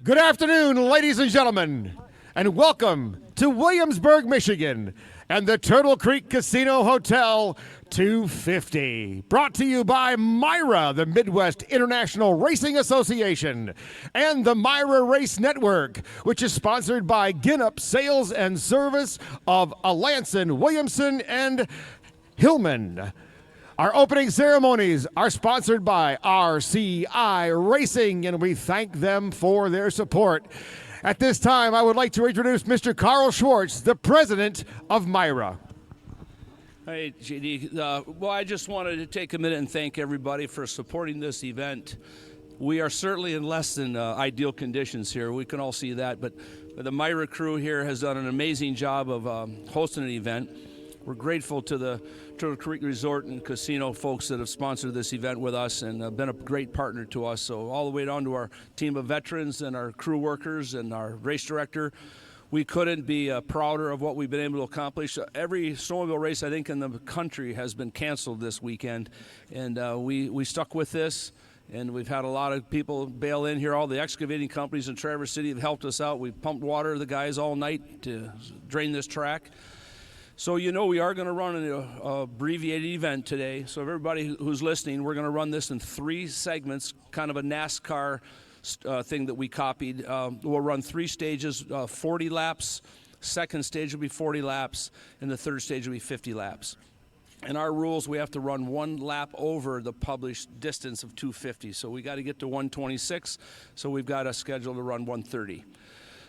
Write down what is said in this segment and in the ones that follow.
Good afternoon, ladies and gentlemen, and welcome to Williamsburg, Michigan, and the Turtle Creek Casino Hotel 250. Brought to you by MIRA, the Midwest International Racing Association, and the MIRA Race Network, which is sponsored by Ginup Sales and Service of Alanson, Williamson, and Hillman. Our opening ceremonies are sponsored by RCI Racing, and we thank them for their support. At this time, I would like to introduce Mr. Carl Schwartz, the president of MIRA. Hey, JD. Well, I just wanted to take a minute and thank everybody for supporting this event. We are certainly in less than ideal conditions here. We can all see that, but the MIRA crew here has done an amazing job of hosting an event. We're grateful to the Turtle Creek Resort and Casino folks that have sponsored this event with us and been a great partner to us. So all the way down to our team of veterans and our crew workers and our race director, we couldn't be prouder of what we've been able to accomplish. Every snowmobile race, I think, in the country has been canceled this weekend, and we stuck with this. And we've had a lot of people bail in here. All the excavating companies in Traverse City have helped us out. We've pumped water to the guys all night to drain this track. So you know we are going to run an abbreviated event today. So everybody who's listening, we're going to run this in 3 segments, kind of a NASCAR thing that we copied. We'll run 3 stages, 40 laps. Second stage will be 40 laps, and the third stage will be 50 laps. In our rules, we have to run 1 lap over the published distance of 250. So we got to get to 126, so we've got a schedule to run 130.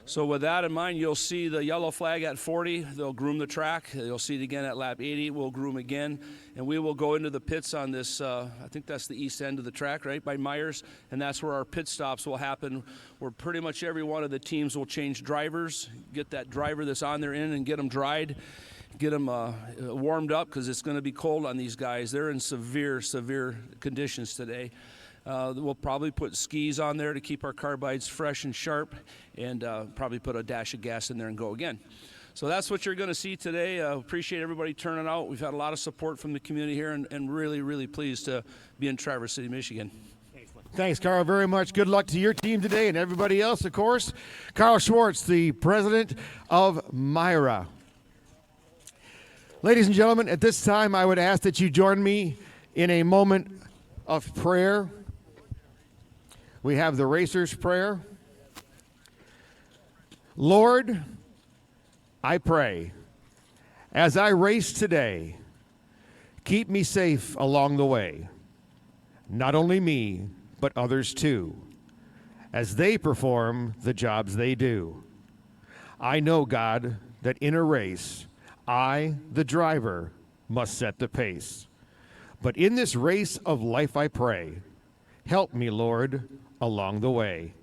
So with that in mind, you'll see the yellow flag at 40. They'll groom the track. You'll see it again at lap 80. We'll groom again. And we will go into the pits on this, I think that's the east end of the track, right, by Myers. And that's where our pit stops will happen, where pretty much every one of the teams will change drivers, get that driver that's on there in and get them dried, get them warmed up, because it's going to be cold on these guys. They're in severe, severe conditions today. We'll probably put skis on there to keep our carbides fresh and sharp, and probably put a dash of gas in there and go again. So that's what you're going to see today. Appreciate everybody turning out. We've had a lot of support from the community here, and really, really pleased to be in Traverse City, Michigan. Thanks, Carl, very much. Good luck to your team today and everybody else, of course. Carl Schwartz, the president of MIRA. Ladies and gentlemen, at this time, I would ask that you join me in a moment of prayer. We have the racer's prayer. Lord, I pray, as I race today, keep me safe along the way. Not only me, but others too, as they perform the jobs they do. I know, God, that in a race, I, the driver, must set the pace. But in this race of life, I pray, help me, Lord, along the way.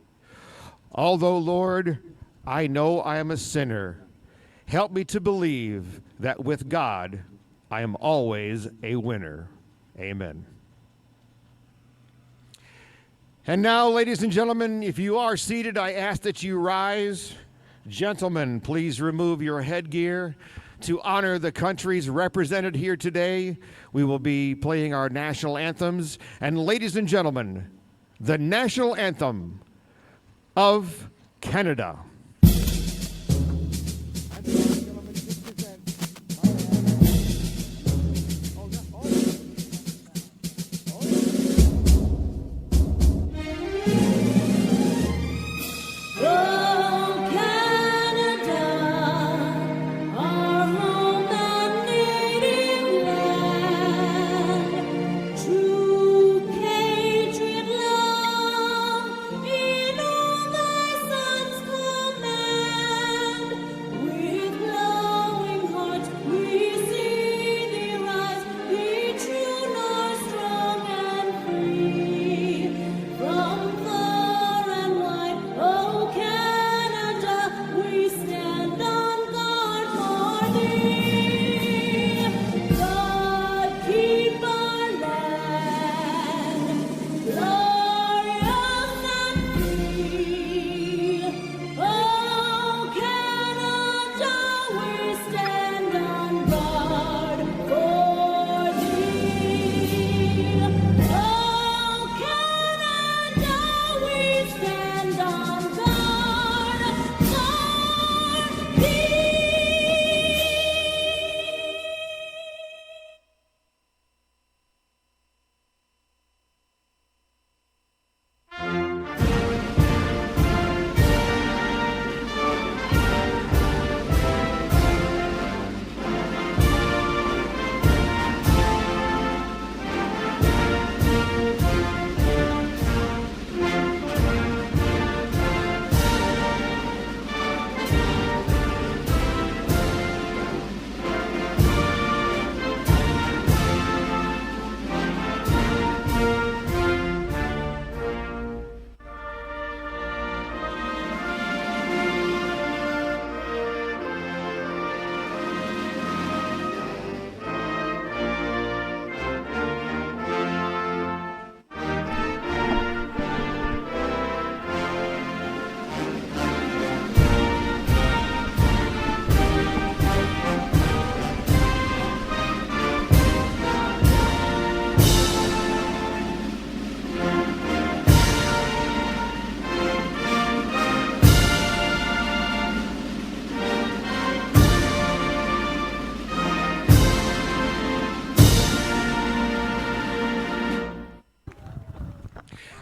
Although, Lord, I know I am a sinner, help me to believe that with God, I am always a winner. Amen. And now, ladies and gentlemen, if you are seated, I ask that you rise. Gentlemen, please remove your headgear. To honor the countries represented here today, we will be playing our national anthems. And ladies and gentlemen, the national anthem of Canada. True patriot love in all thy sons come.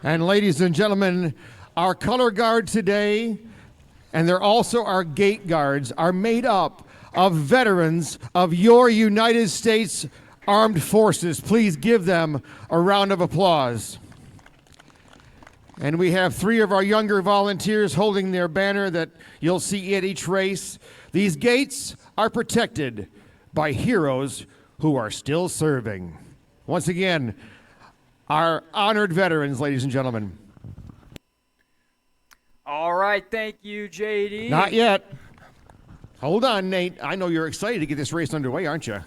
And ladies and gentlemen, our color guard today, and they're also our gate guards, are made up of veterans of your United States Armed Forces. Please give them a round of applause. And we have 3 of our younger volunteers holding their banner that you'll see at each race. These gates are protected by heroes who are still serving. Once again, our honored veterans, ladies and gentlemen. All right, thank you, JD. Not yet. Hold on, Nate. I know you're excited to get this race underway, aren't you?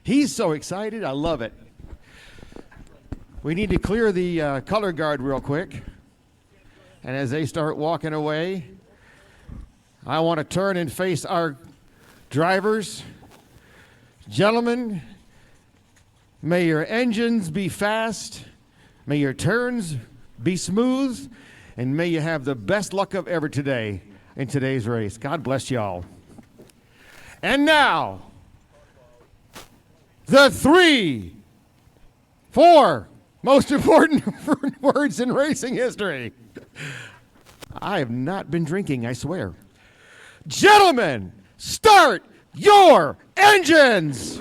He's so excited. I love it. We need to clear the color guard real quick. And as they start walking away, I want to turn and face our drivers. Gentlemen, may your engines be fast, may your turns be smooth, and may you have the best luck of ever today in today's race. God bless y'all. And now, the 3, 4 most important words in racing history. I have not been drinking, I swear. Gentlemen, start your engines!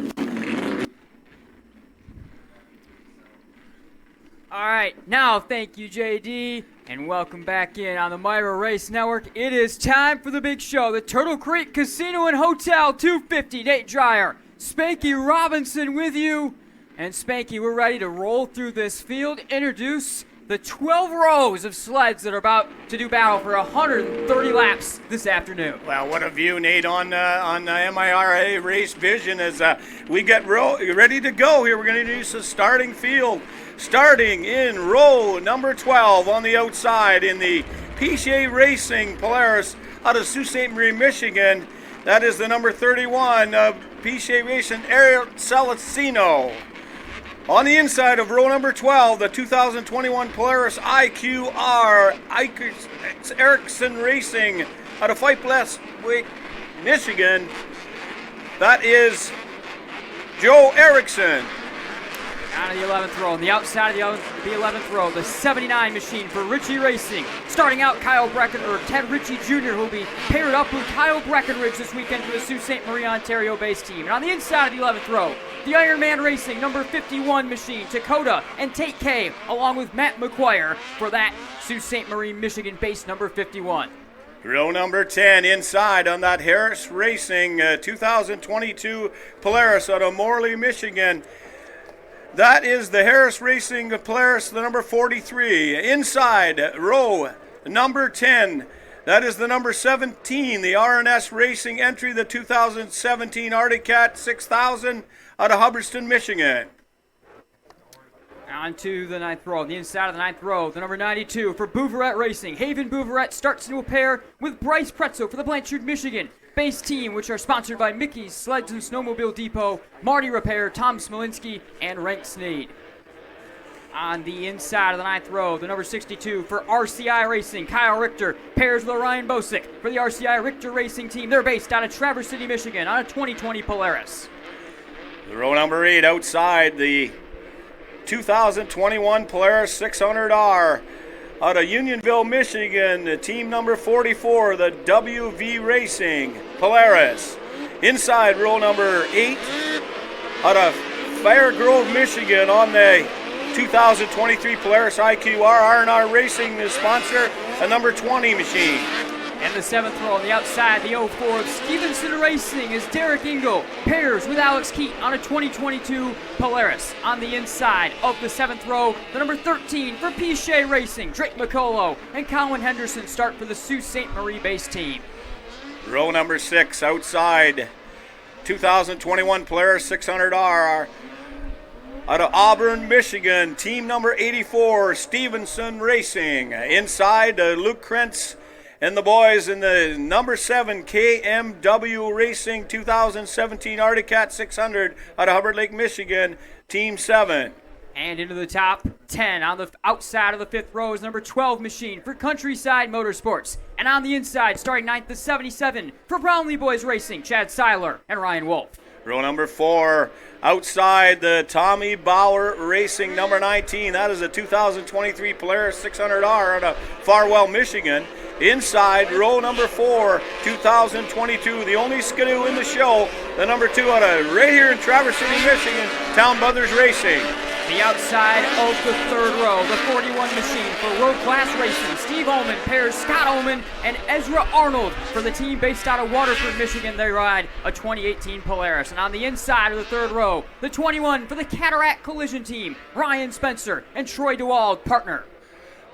All right, now thank you, JD, and welcome back in on the MIRA Race Network. It is time for the big show, the Turtle Creek Casino and Hotel 250. Nate Dreyer, Spanky Robinson with you. And Spanky, we're ready to roll through this field, introduce the 12 rows of sleds that are about to do battle for 130 laps this afternoon. Well, what a view, Nate, on MIRA Race Vision as we get ready to go here. We're going to introduce the starting field. Starting in row number 12 on the outside in the Pichet Racing Polaris out of Sault Ste. Marie, Michigan. That is the number 31 Pichet Racing Ariel Celestino. On the inside of row number 12, the 2021 Polaris IQR Ericsson Racing out of Fife West, Michigan. That is Joe Erickson. Out of the 11th row, on the outside of the 11th row, the 79 machine for Ritchie Racing. Starting out, Ted Ritchie Jr., who will be paired up with Kyle Breckenridge this weekend for the Sault Ste. Marie, Ontario-based team. And on the inside of the 11th row, the Ironman Racing number 51 machine, Dakota and Tate K, along with Matt McGuire for that Sault Ste. Marie, Michigan-based number 51. Row number 10 inside on that Harris Racing 2022 Polaris out of Morley, Michigan. That is the Harris Racing Polaris, the number 43. Inside, row number 10. That is the number 17, the RNS Racing entry, the 2017 Arctic Cat 6000 out of Hubbardston, Michigan. On to the 9th row. On the inside of the 9th row, the number 92 for Bouveret Racing. Haven Bouveret starts into a pair with Bryce Pretzel for the Blanchard, Michigan base team, which are sponsored by Mickey's Sleds and Snowmobile Depot, Marty Repair, Tom Smolinski, and Rank Sneed. On the inside of the 9th row, the number 62 for RCI Racing, Kyle Richter pairs with Ryan Bosick for the RCI Richter Racing team. They're based out of Traverse City, Michigan on a 2020 Polaris. The row number 8 outside, the 2021 Polaris 600R out of Unionville, Michigan, team number 44, the WV Racing Polaris. Inside, row number 8 out of Fire Grove, Michigan on the 2023 Polaris IQR. R&R Racing, the sponsor, a number 20 machine. And the 7th row on the outside, the 04 of Stevenson Racing is Derek Engel, pairs with Alex Keat on a 2022 Polaris. On the inside of the 7th row, the number 13 for Pichet Racing, Drake McCullough and Colin Henderson start for the Sault Ste. Marie base team. Row number 6 outside, 2021 Polaris 600R out of Auburn, Michigan, team number 84, Stevenson Racing. Inside, Luke Krentz and the boys in the number 7 KMW Racing 2017 Arctic Cat 600 out of Hubbard Lake, Michigan, Team 7. And into the top 10 on the outside of the 5th row is number 12 machine for Countryside Motorsports. And on the inside, starting 9th, the 77 for Brownlee Boys Racing, Chad Seiler and Ryan Wolf. Row number 4, outside the Tommy Bauer Racing number 19. That is a 2023 Polaris 600R out of Farwell, Michigan. Inside, row number 4, 2022, the only Skidoo in the show, the number 2 out of right here in Traverse City, Michigan, Town Brothers Racing. The outside of the third row, the 41 machine for Road Class Racing. Steve Ullman pairs Scott Ullman and Ezra Arnold for the team based out of Waterford, Michigan. They ride a 2018 Polaris. And on the inside of the third row, the 21 for the Cataract Collision team, Ryan Spencer and Troy DeWald, partner.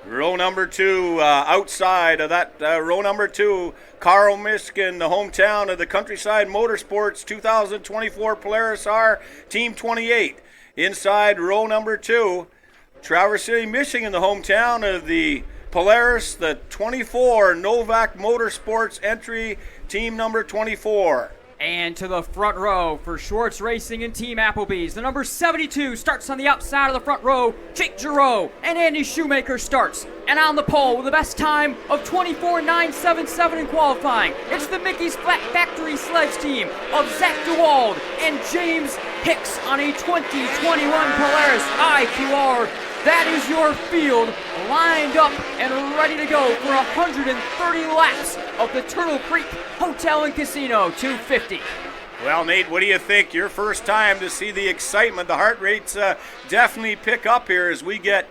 Row number 2, outside of that row number 2, Carl Miskin, the hometown of the Countryside Motorsports 2024 Polaris R, Team 28. Inside row number 2, Traverse City, Michigan, the hometown of the Polaris, the 24 Novak Motorsports entry, team number 24. And to the front row for Schwartz Racing and Team Applebee's. The number 72 starts on the outside of the front row. Jake Giroux and Andy Shoemaker starts. And on the pole with the best time of 24.977 in qualifying, it's the Mickey's Flat Factory Sleds team of Zach DeWald and James Hicks on a 2021 Polaris IQR. That is your field lined up and ready to go for 130 laps of the Turtle Creek Hotel and Casino 250. Well, Nate, what do you think? Your first time to see the excitement. The heart rates definitely pick up here as we get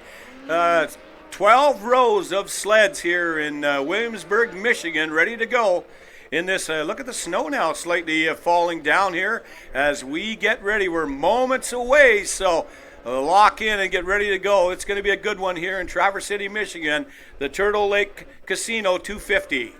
12 rows of sleds here in Williamsburg, Michigan, ready to go. In this, look at the snow now slightly falling down here as we get ready. We're moments away, so lock in and get ready to go. It's going to be a good one here in Traverse City, Michigan, the Turtle Lake Casino 250.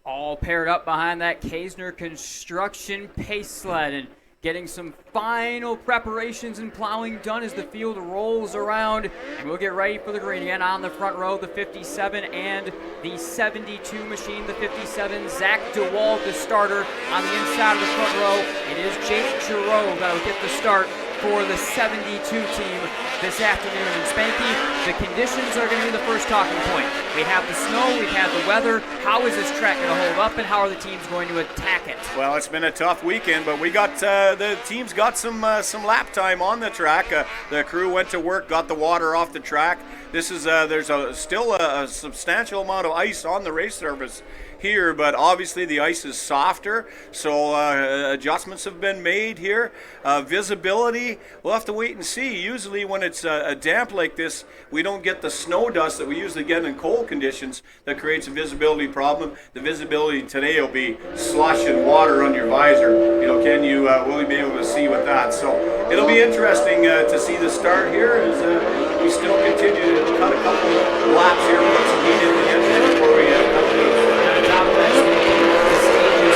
All paired up behind that Kaesner Construction pace sled and getting some final preparations and plowing done as the field rolls around. And we'll get ready for the green again. On the front row, the 57 and the 72 machine, the 57. Zach DeWald, the starter. On the inside of the front row, it is Jake Giroux that will get the start for the 72 team this afternoon. And Spanky, the conditions are going to be the first talking point. We have the snow, we've had the weather. How is this track going to hold up, and how are the teams going to attack it? Well, it's been a tough weekend, but we got the teams got some lap time on the track. The crew went to work, got the water off the track. This is there's still a substantial amount of ice on the race surface here, but obviously the ice is softer, so adjustments have been made here. Visibility, we'll have to wait and see. Usually when it's damp like this, we don't get the snow dust that we usually get in cold conditions that creates a visibility problem. The visibility today will be slush and water on your visor. You know, will you be able to see with that? So it'll be interesting to see the start here as we still continue to cut a couple laps here, put some heat in the engine before we cut these. Top of that stages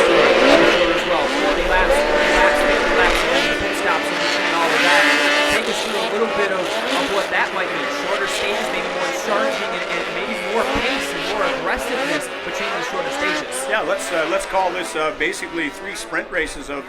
as well. 40 laps, 50 laps, and then the pit stops in between all of that. Take us through a little bit of what that might mean. Shorter stages, maybe more charging, and maybe more pace and more aggressiveness between the shorter stages. Yeah, let's call this basically 3 sprint races of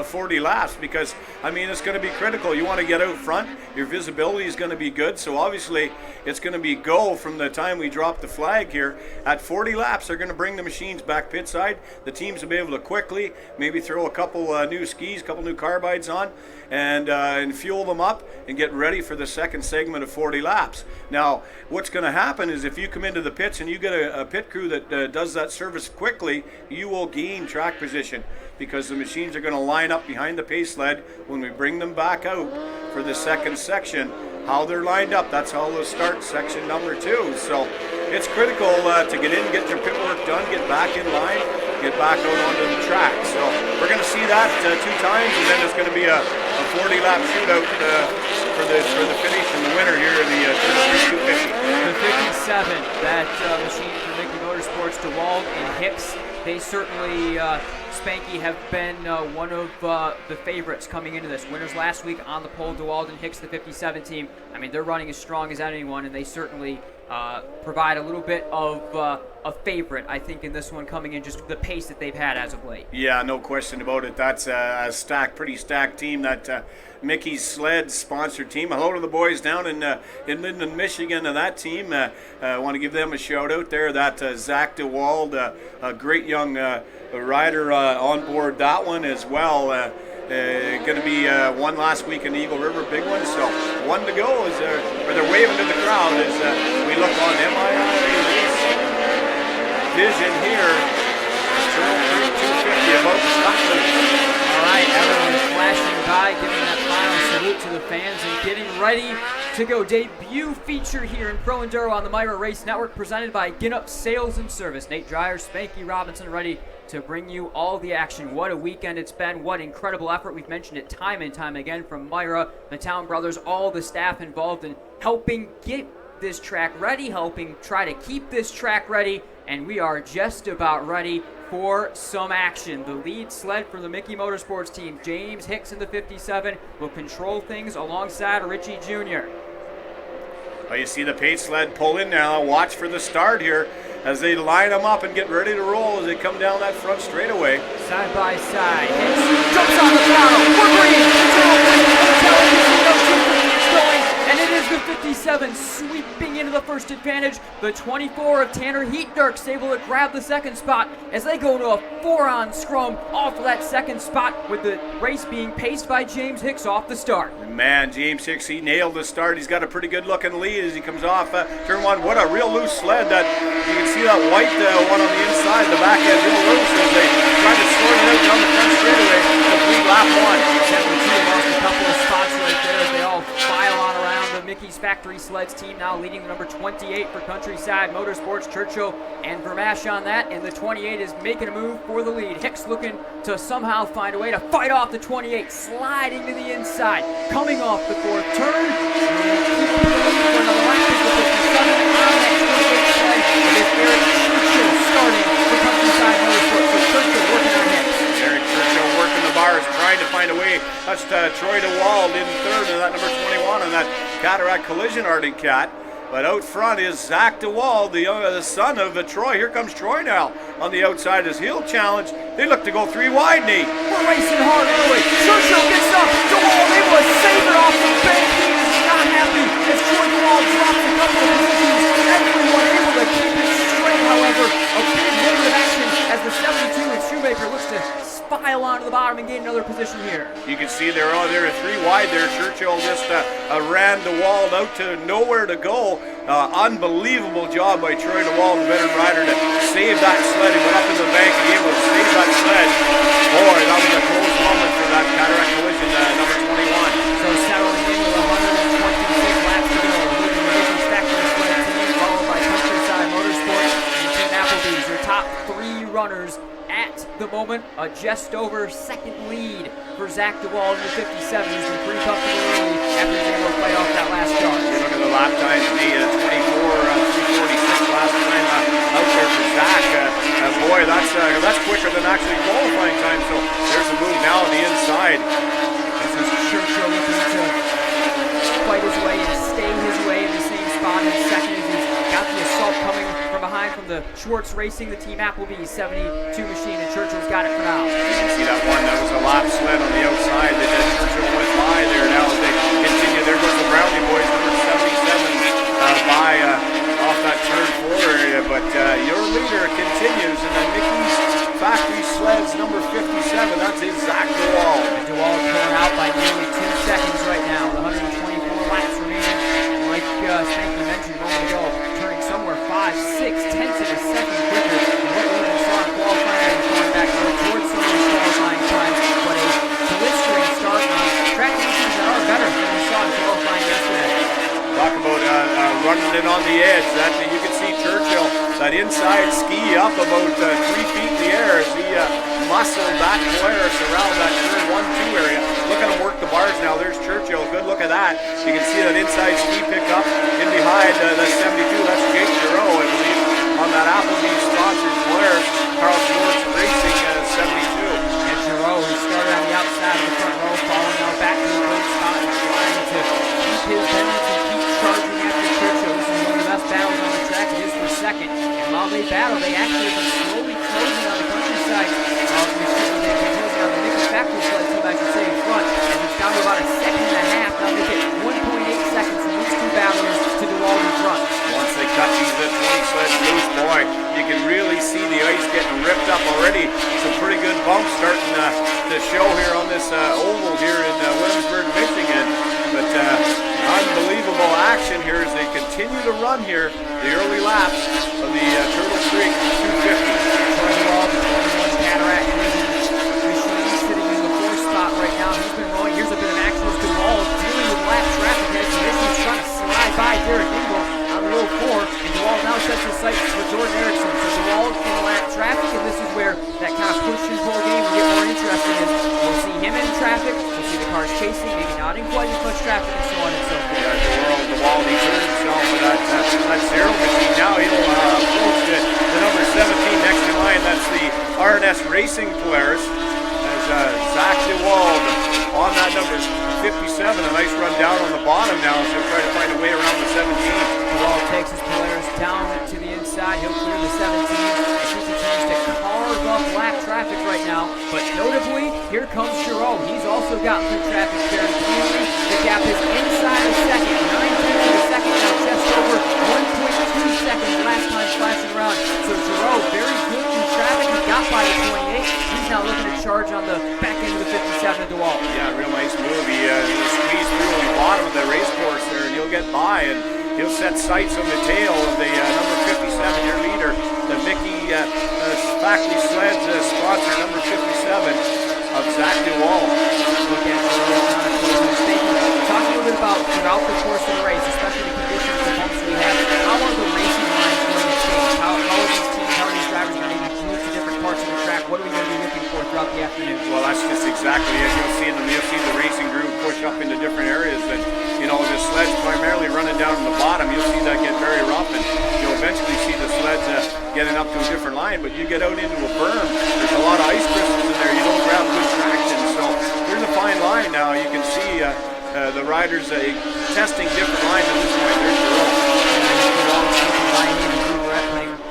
40 laps, because I mean it's going to be critical. You want to get out front. Your visibility is going to be good, so obviously it's going to be go from the time we drop the flag here. At 40 laps, they're going to bring the machines back pit side. The teams will be able to quickly maybe throw a couple new skis, a couple new carbides on, and fuel them up and get ready for the second segment of 40 laps. Now, what's going to happen is if you come into the pits and you get a pit crew that does that service quickly, you will gain track position, because the machines are going to line up behind the pace sled when we bring them back out for the second section. How they're lined up, that's how they'll start section number 2. So it's critical to get in, get your pit work done, get back in line, get back out onto the track. So we're going to see that 2 times, and then there's going to be a 40-lap shootout for the finish and the winner here in the 250. The 57, that machine for Mickey Motorsports, DeWald and Hicks, they certainly, Spanky, have been one of the favorites coming into this. Winners last week on the pole, DeWald and Hicks, the 57 team. I mean, they're running as strong as anyone, and they certainly provide a little bit of a favorite, I think, in this one, coming in just the pace that they've had as of late. Yeah, no question about it. That's a pretty stacked team, that Mickey's Sled sponsored team. Hello to the boys down in Linden, Michigan, and that team. I want to give them a shout out there. That Zach DeWald, a great young rider on board that one as well. Going to be one last week in the Eagle River, big one. So 1 to go as they're waving to the crowd as we look on MIRA race vision here. Turtle Creek 250 about to stop loose. All right, everyone's flashing by, giving that final salute to the fans and getting ready to go. Debut feature here in Pro Enduro on the MIRA Race Network, presented by Ginup Sales and Service. Nate Dreyer, Spanky Robinson, ready to bring you all the action. What a weekend it's been. What incredible effort. We've mentioned it time and time again from MIRA, the Town Brothers, all the staff involved in helping get this track ready, helping try to keep this track ready, and we are just about ready for some action. The lead sled for the Mickey Motorsports team, James Hicks in the 57, will control things alongside Richie Jr. Well, you see the pace sled pull in now. Watch for the start here as they line them up and get ready to roll as they come down that front straightaway. Side by side, Hicks jumps on the throttle. We're green. It's going, and it is the 57 sweeping into the first advantage. The 24 of Tanner Heatdirk's able to grab the second spot as they go to a 4-on scrum off of that second spot, with the race being paced by James Hicks off the start. Man, James Hicks, he nailed the start. He's got a pretty good looking lead as he comes off turn one. What a real loose sled. That you can see that white one on the inside, the back end real loose as they try to sort it out down the front straightaway. Complete lap one. 72 lost a couple of spots right there as they all file on around the Mickey's Factory Sleds team, now leading the number 28 for Countryside Motorsports, Churchill and Vermash on that, and the 28 is making a move for the lead. Hicks looking to somehow find a way to fight off the 28, sliding to the inside, coming off the fourth turn. Starting for Countryside Motorsports, so Churchill working on Hicks. Eric Churchill working the bars, trying to find a way. That's Troy DeWald in third, and that number 21 on that Cataract Collision Arctic Cat. But out front is Zach DeWald, the son of Troy. Here comes Troy now on the outside as he'll challenge. They look to go 3 wide, Nate. We're racing hard early. Churchill gets up. DeWald able to save it off the bank. He is not happy as Troy DeWald drops a couple of positions. Everyone able to keep it straight, however. A big moment of action as the 72 and Shoemaker looks to file onto the bottom and gain another position here. You can see they're 3 wide there. Churchill just ran DeWald out to nowhere to go. Unbelievable job by Troy DeWald, the veteran rider, to save that sled. He went up into the bank and he able to save that sled. Boy, that was a close moment for that Cataract Collision, number 21. So settling in with 126 laps to go, leading the Mickey's Factory Sled team, followed by Countryside Motorsports and Team Applebee's. Your top 3 runners at the moment, a just over second lead for Zach DeWald in the 57. He's been pretty comfortable early after he's able to fight off that last charge. You look at the lap times, the 24, 346 last time out there for Zach. Boy, that's quicker than actually qualifying time. So there's a move now on the inside. This is Churchill looking to fight his way and stay his way in the same spot in second as he's got the assault coming from behind from the Schwartz Racing, the Team Applebee's 72 machine, and Churchill's got it for now. You can see that one, that was a lap sled on the outside that Churchill went by there. Now as they continue, there goes the Brownie boys, number 77, by off that turn 4 area, but your leader continues in the Mickey's Factory Sleds, number 57, that's his Zach DeWald. And DeWald pulling out by nearly 2 seconds right now, with 124 laps remaining. Like Spanky mentioned a moment ago, turning somewhere 5-6 tenths of a second quicker than what we even saw in qualifying, going back towards some of these qualifying times, but a blistering start on track conditions that are better than we saw in qualifying yesterday. Talk about running it on the edge. That you can see Churchill, that inside ski up about 3 feet in the air as he muscled that Polaris around that turn 1-2 area. Look at him work the bars now. There's Churchill. Good look at that. You can see that inside ski pick up in behind the 72. That's Jake Giroux, I believe, on that Applebee's sponsored Polaris. Carl Schwartz Racing 72. And Giroux, who started on the outside of the front row, falling now back to the third spot and trying to keep his balance and keep charging after Churchill. This is one of the best battles on the track. It is for second. And while they battle, they actually have been slowly closing on the Countryside. They've been closing on the Mickey's Factory Sled team, I should say, in front. And it's down to about a second and a half. Now they get 1.8 seconds from these 2 battlers to DeWald in front. Once they cut these 20 sleds loose, boy, you can really see the ice getting ripped up already. Some pretty good bumps starting the show here on this oval here in Williamsburg, Michigan. But unbelievable action here as they continue to run here the early laps of the Turtle Creek 250. Cataract machine sitting in the 4th spot right now. He's been rolling. Here's a bit of action with DeWall dealing with lap traffic as he's trying to slide by Derek Engel on row 4. And DeWall now sets his sights for Jordan Erickson. So DeWall in lap traffic, and this is where that kind of push and pull game will get more interesting. Is we'll see him in traffic, we'll see the cars chasing, maybe not in quite as much traffic, and so on and so forth. Yeah, DeWall, he turned himself with that zero machine. Now he'll approach the number 17 next in line. That's the R&S Racing Polaris. As Zach DeWald on that number 57. A nice run down on the bottom now. So he'll try to find a way around the 17. DeWald takes his Polaris down to the inside. He'll clear the 17. I think he tries to carve up lap traffic right now. But notably, here comes Giroux. He's also gotten through traffic very clearly. The gap is inside a second. 9/10 of a second now, just over 1.2 seconds last time flashing around. So Giroux, very good in traffic. He got by the 28. He's now looking to charge on the back end of the 57 of DeWalt. Yeah, real nice move. He squeezed through the bottom of the race course there, and he'll get by, and he'll set sights on the tail of the number 57, your leader, the Mickey Factory Sleds sponsor, number 57 of Zach DeWall. Look at talk a little bit about throughout the course of the race, especially the conditions and bumps we have. How are the racing lines going to change? How are these teams, how are these drivers going to move to different parts of the track? What are we going to be looking for throughout the afternoon? Well, that's just exactly as you'll see in them. You'll see the racing group push up into different areas, and the sleds primarily running down to the bottom. You'll see that get very rough, and you'll eventually see the sleds getting up to a different line. But you get out into a berm, there's a lot of ice crystals in there. You don't grab good traction, so there's a fine line now. You can see the riders testing different lines at this point. There's the road.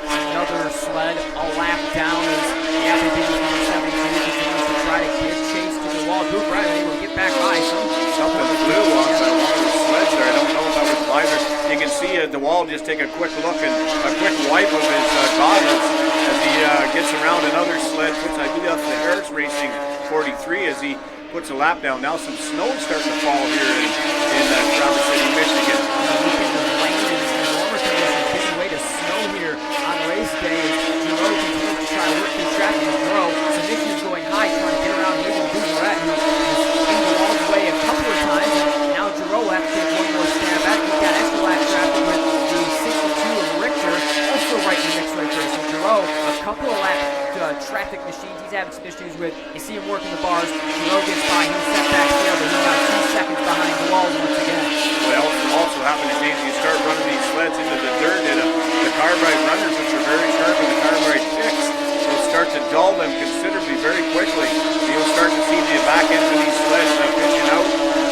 Another sled a lap down as the FAB number 72 continues to try to give chase to the wall. Booth right able to get back by something flew off one of the sleds there. I don't know if that was Blizer. You can see DeWall just take a quick look and a quick wipe of his goggles as he gets around another sled, puts, I believe that's the Harris Racing 43 as he puts a lap down. Now some snow starting to fall here in Traverse City, Michigan. Giving way to snow here on race day as Giroux continues to try to work through traffic with Giroux. Submissions going high, trying to get around Hayden Bouverette, who has been all the way a couple of times. And now Giroux has to take one more stab at it. We've got extra lap traffic with the 62 of Richter, also right in the mix right there. So Giroux, a couple of lap traffic machines he's having some issues with. You see him working the bars. Giroux gets by, he's set back there, but he's about 2 seconds behind the wall once again. What else will also happen is you start running these sleds into the dirt, and the carbide runners, which are very sharp, and the carbide picks will start to dull them considerably very quickly. You'll start to see the back end of these sleds pitching out,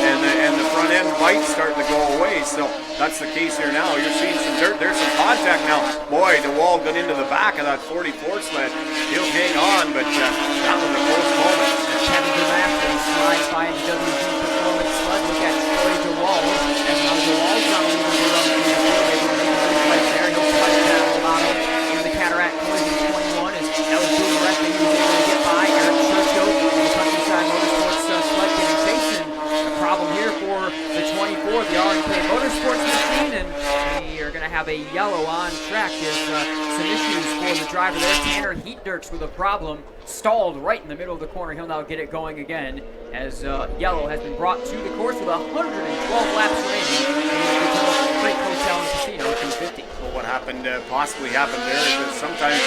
and the front end might start to go away. So that's the case here now. You're seeing some dirt. There's some contact now. Boy, DeWall got into the back of that 44 sled. He'll hang on, but that was a close moment. Kevin Durant slides by in WG Performance sled. Look at Troy DeWall. And now DeWall's on a little bit on the right there. He'll cut it down the bottom. In the Cataract Collision 21 is Ellis Bouverette that he was able to get by. Eric Churchill in the Countryside Motorsports sled getting chased. The problem here for the 24, the R&K Motorsports machine, and we are going to have a yellow on track. There's some issues for the driver there. Tanner Heatdirks with a problem, stalled right in the middle of the corner. He'll now get it going again as yellow has been brought to the course with 112 laps remaining. Great Hotel and Casino 250. Well, what possibly happened there is that sometimes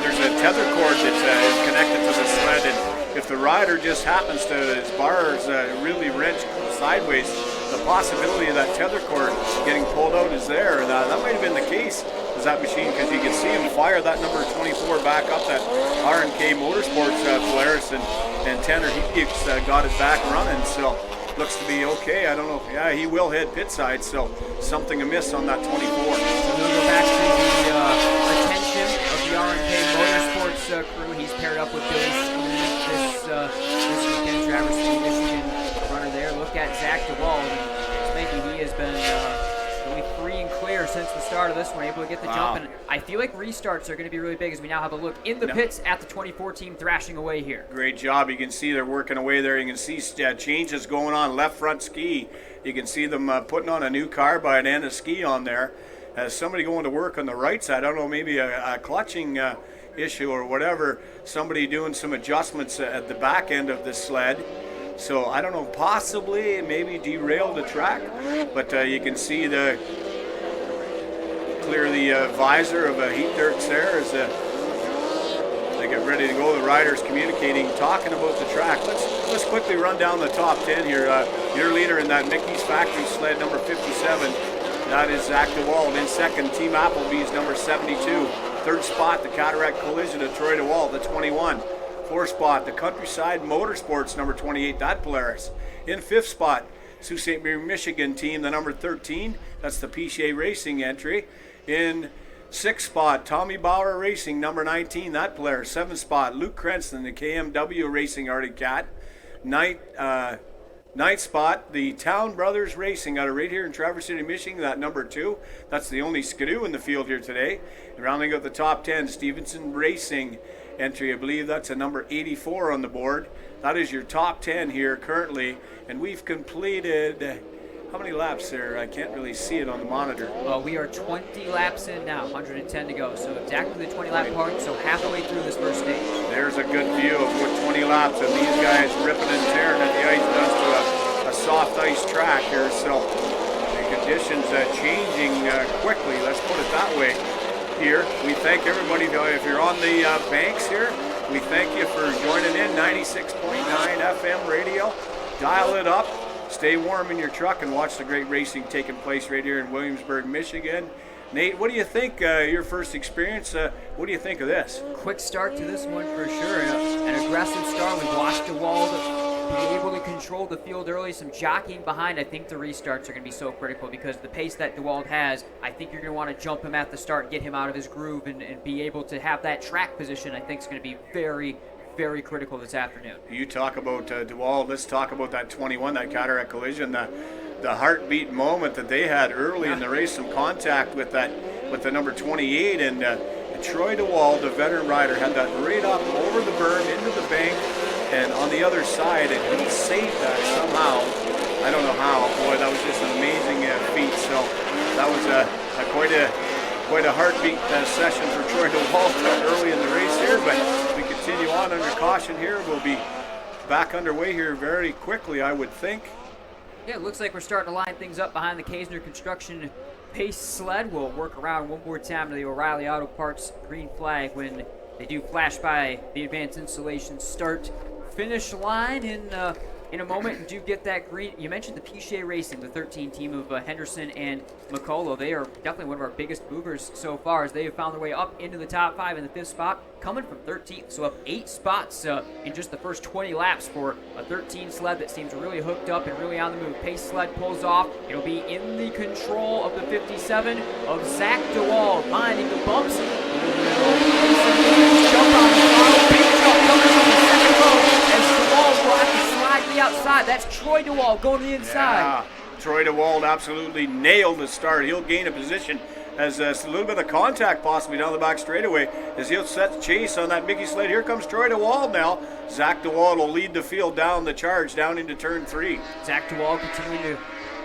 there's a tether cord that is connected to the sled, and if the rider just happens to, his bars really wrench sideways, the possibility of that tether cord getting pulled out is there. That might have been the case with that machine, because you can see him fire that number 24 back up that R&K Motorsports Polaris, and Tanner Heatgeeks got it back running, so looks to be okay. I don't know. Yeah, he will head pit side, so something amiss on that 24. So we'll go back to the attention of the R&K Motorsports crew. He's paired up with Billy this weekend. Traverse City, Michigan runner there. Look at Zach DeWall. Spanky, he has been really free and clear since the start of this one, able to get the jump. And I feel like restarts are going to be really big as we now have a look in the pits at the 24 team thrashing away here. Great job. You can see they're working away there. You can see changes going on. Left front ski. You can see them putting on a new carbide and a ski on there. Somebody going to work on the right side. I don't know, maybe a clutching issue or whatever. Somebody doing some adjustments at the back end of the sled. So I don't know, possibly maybe derailed the track, but you can see clear the visor of heat dirts there as they get ready to go. The riders communicating, talking about the track. Let's quickly run down the top 10 here. Your leader in that Mickey's Factory sled, number 57. That is Zach DeWald. In second, Team Applebee's number 72. Third spot, the Cataract Collision of Troy DeWald, the 21. Fourth spot, the Countryside Motorsports, number 28, that Polaris. In fifth spot, Sault Ste. Marie, Michigan team, the number 13. That's the Piché Racing entry. In sixth spot, Tommy Bauer Racing, number 19, that Polaris. Seventh spot, Luke Cranston, the KMW Racing Arctic Cat. Ninth spot, the Town Brothers Racing out of right here in Traverse City, Michigan, that number 2. That's the only Skidoo in the field here today. And rounding out the top 10, Stevenson Racing entry. I believe that's a number 84 on the board. That is your top 10 here currently. And we've completed, how many laps there? I can't really see it on the monitor. Well, we are 20 laps in now, 110 to go. So exactly the 20 lap part, so halfway through this first stage. There's a good view of what 20 laps of these guys ripping and tearing at the ice does to a soft ice track here. So the conditions changing quickly, let's put it that way. Here, we thank everybody. If you're on the banks here, we thank you for joining in. 96.9 FM radio. Dial it up. Stay warm in your truck and watch the great racing taking place right here in Williamsburg, Michigan. Nate, what do you think, your first experience, what do you think of this? Quick start to this one for sure. An aggressive start. We watched DeWald be able to control the field early, some jockeying behind. I think the restarts are going to be so critical because the pace that DeWald has, I think you're going to want to jump him at the start, get him out of his groove, and be able to have that track position. I think is going to be very, very critical this afternoon. You talk about DeWald, let's talk about that 21, that Cataract Collision, the heartbeat moment that they had early in the race, some contact with the number 28, and Troy DeWald, the veteran rider, had that right up over the berm into the bank and on the other side, and he saved that somehow. I don't know how. Boy, that was just an amazing feat. So that was quite a heartbeat session for Troy DeWald early in the race here. But we continue on under caution here. We'll be back underway here very quickly, I would think. Yeah, it looks like we're starting to line things up behind the Kaisner Construction Pace sled. We'll work around one more time to the O'Reilly Auto Parts green flag when they do flash by the Advanced Installation start finish line in a moment, and do get that green. You mentioned the Piché Racing, the 13 team of Henderson and McCullough. They are definitely one of our biggest movers so far as they have found their way up into the top 5 in the 5th spot, coming from 13th. So up 8 spots in just the first 20 laps for a 13 sled that seems really hooked up and really on the move. Pace sled pulls off. It'll be in the control of the 57 of Zach DeWald, minding the bumps. Jump on the throttle, big jump coming from the second row as DeWald will have to slide to the outside. That's Troy DeWald going to the inside. Yeah, Troy DeWald absolutely nailed the start. He'll gain a position as a little bit of contact possibly down the back straightaway as he'll set chase on that Mickey sled. Here comes Troy DeWald now. Zach DeWald will lead the field down the charge down into turn 3. Zach DeWald continuing to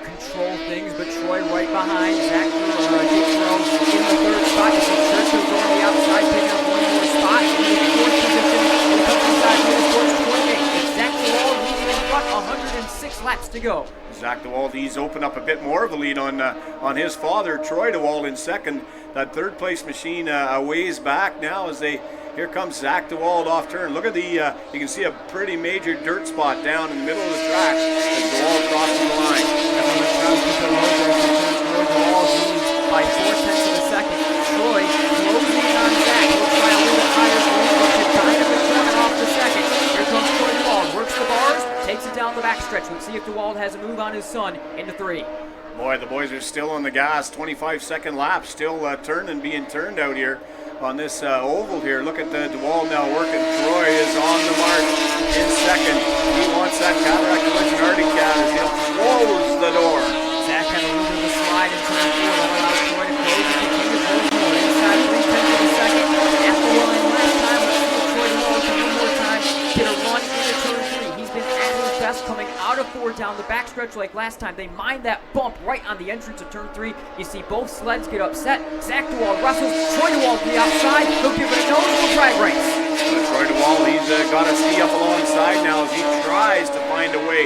control things, but Troy right behind. Zach Ditro in the 3rd spot. You see Churchill going to the outside, picking up one more spot. In the 4th position, the Countryside Motorsports 28. Zach DeWald leading in front, 106 laps to go. Zach DeWald, he's opened up a bit more of the lead on his father, Troy DeWald, in second. That 3rd place machine a ways back now as here comes Zach DeWald off turn. Look at you can see a pretty major dirt spot down in the middle of the track as DeWald crosses the line. DeWald leads by 4/10 of a second. Troy closing in on Zach. He'll try a little bit higher lead, but to kind of the corner off the second. Here comes Troy DeWald, works the bars, takes it down the backstretch. Let's see if DeWald has a move on his son into 3. Boy, the boys are still on the gas. 25-second lap, still being turned out here on this oval here. Look at DeWald now working. Troy is on the march in second. He wants that Cataract Collision Arctic Cat as he'll close the door. Zach had a little bit of a slide in turn 4 that allows Troy to backstretch like last time. They mine that bump right on the entrance of turn 3. You see both sleds get upset. Zach DeWald wrestles. Troy DeWald to the outside. He'll give it a nose. We'll drag race. Troy DeWald, he's got to ski up alongside now as he tries to find a way.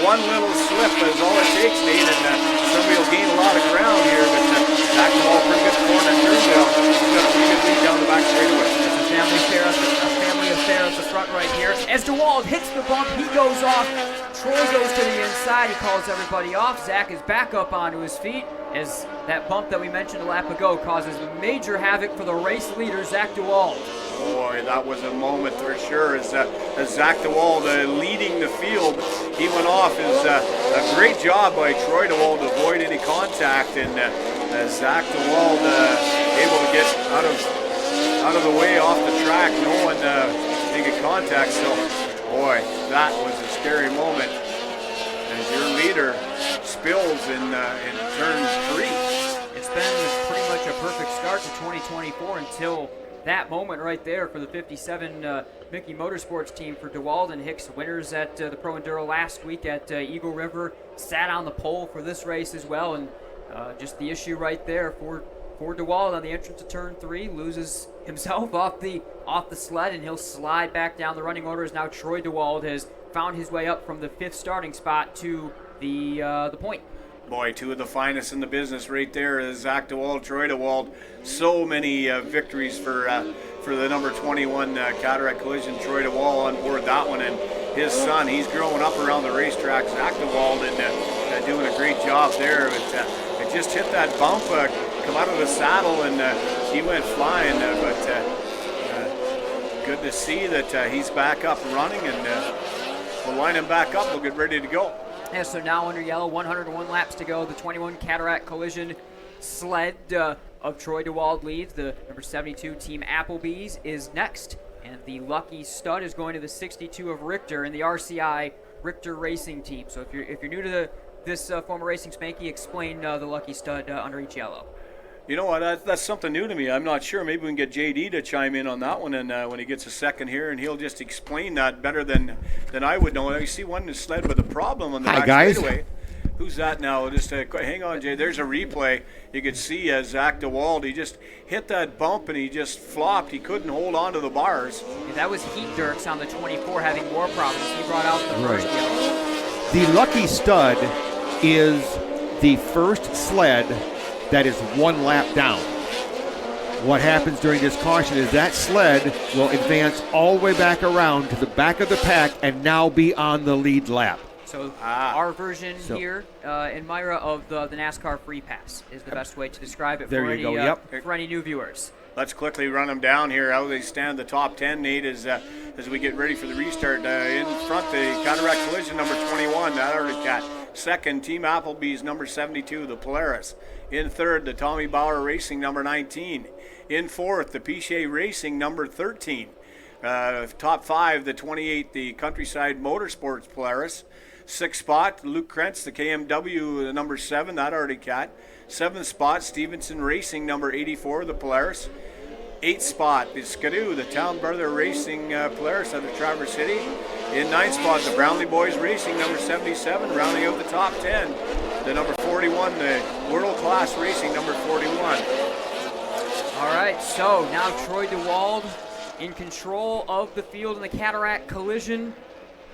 One little slip is all it takes, Nate, and somebody will gain a lot of ground here, but Zach DeWald, pretty good corner in Turndale. He's got a pretty good lead down the back straightaway. It's a family affair at the front right here. As DeWald hits the bump, he goes off. Troy goes to the inside. He calls everybody off. Zach is back up onto his feet as that bump that we mentioned a lap ago causes major havoc for the race leader, Zach DeWald. Boy, that was a moment for sure as Zach DeWald leading the field. He went off. It was a great job by Troy DeWald to avoid any contact, and Zach DeWald able to get out of the way off the track. No one making contact. So, boy, that was a scary moment as your leader spills in turn 3. It's been pretty much a perfect start to 2024 until that moment right there for the 57 Mickey Motorsports team for DeWald and Hicks, winners at the Pro Enduro last week at Eagle River, sat on the pole for this race as well, and just the issue right there for DeWald on the entrance to turn 3, loses himself off the sled, and he'll slide back down the running order as now Troy DeWald has found his way up from the 5th starting spot to the point. Boy, two of the finest in the business right there is Zach DeWald, Troy DeWald. So many victories for the number 21 Cataract Collision. Troy DeWald on board that one, and his son, he's growing up around the racetrack. Zach DeWald and doing a great job there. It just hit that bump, come out of the saddle, and he went flying. But good to see that he's back up running, and we'll line him back up. We'll get ready to go. Yeah, so now under yellow, 101 laps to go. The 21 Cataract Collision sled of Troy DeWald leads. The number 72 team Applebee's is next. And the Lucky Stud is going to the 62 of Richter in the RCI Richter Racing team. So if you're new to this form of racing, Spanky, explain the Lucky Stud under each yellow. You know what? That's something new to me. I'm not sure. Maybe we can get JD to chime in on that one, and when he gets a second here, and he'll just explain that better than I would know. You see one sled with a problem on the back straightaway. Who's that now? Just hang on, Jay. There's a replay. You could see Zach DeWald. He just hit that bump and he just flopped. He couldn't hold on to the bars. Yeah, that was Heat Dirks on the 24 having more problems. He brought out the first yellow. The Lucky Stud is the first sled that is one lap down. What happens during this caution is that sled will advance all the way back around to the back of the pack and now be on the lead lap. So our version here in MIRA of the NASCAR Free Pass is the best way to describe it for any new viewers. Let's quickly run them down here. How they stand the top 10, Nate, as we get ready for the restart. In front, the Cataract Collision, number 21, that already cat. Second, Team Applebee's, number 72, the Polaris. In third, the Tommy Bauer Racing, number 19. In fourth, the Pichet Racing, number 13. Top 5, the 28, the Countryside Motorsports Polaris. Sixth spot, Luke Krentz, the KMW, the number 7, that already cat. Seventh spot, Stevenson Racing, number 84, the Polaris. Eighth spot, the Skidoo, the Town Brother Racing Polaris out of Traverse City. In ninth spot, the Brownlee Boys Racing, number 77, rounding out the top 10. The number 41, the World Class Racing, number 41. All right, so now Troy DeWald in control of the field in the Cataract Collision.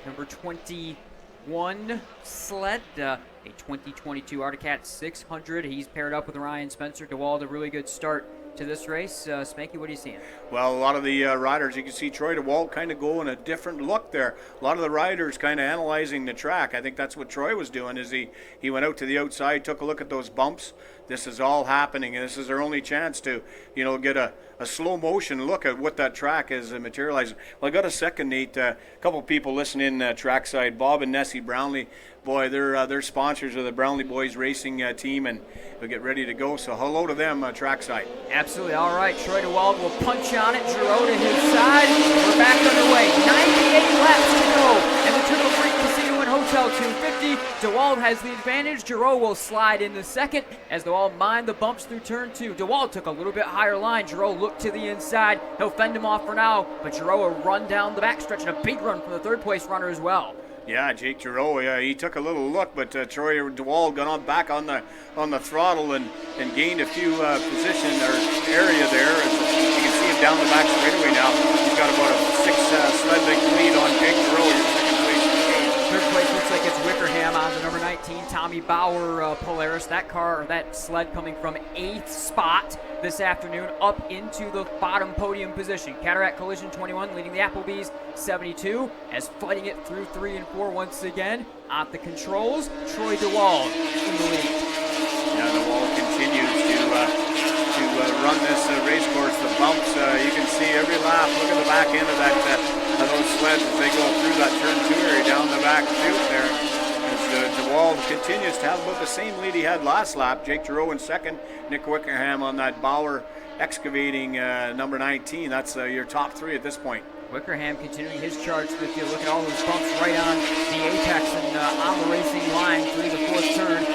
Number 21 sled, a 2022 Arctic Cat 600. He's paired up with Ryan Spencer. DeWald, a really good start to this race. Spanky, what are you seeing? Well, a lot of the riders, you can see Troy DeWald kind of go in a different look there. A lot of the riders kind of analyzing the track. I think that's what Troy was doing, is he went out to the outside, took a look at those bumps. This is all happening, and this is their only chance to, get a slow motion look at what that track is materializing. Well, I got a second, Nate. A couple people listening trackside, Bob and Nessie Brownlee. Boy, they're sponsors of the Brownlee Boys Racing team, and we'll get ready to go. So hello to them trackside. Absolutely. All right, Troy DeWald will punch on it. Giroux to his side. We're back underway. 98 laps to go. And the Turtle Creek Casino and Hotel 250. DeWald has the advantage. Giroux will slide in the second as DeWald mined the bumps through turn 2. DeWald took a little bit higher line. Giroux looked to the inside. He'll fend him off for now, but Giroux will run down the backstretch and a big run from the third place runner as well. Yeah, Jake Giroux, he took a little look, but Troy DeWald got on back on the throttle and gained a few position or area there. As you can see him down the back straightaway now. He's got about a 6 sled length lead on Jake Giroux, your second place machine. Third place looks like it's Wickerham on the number 19, Tommy Bauer Polaris. That sled coming from 8th spot this afternoon up into the bottom podium position. Cataract Collision 21 leading the Applebee's 72 as fighting it through 3 and 4 once again. At the controls, Troy DeWald in the lead. Yeah, DeWald continues to run this race course. The bumps, you can see every lap. Look at the back end of those sleds as they go through that turn 2 area down the back chute there. As DeWald continues to have about the same lead he had last lap. Jake Giroux in second, Nick Wickerham on that Bauer Excavating number 19. That's your top 3 at this point. Wickerham continuing his charge through the field. Look at all those bumps right on the apex and on the racing line through the 4th turn.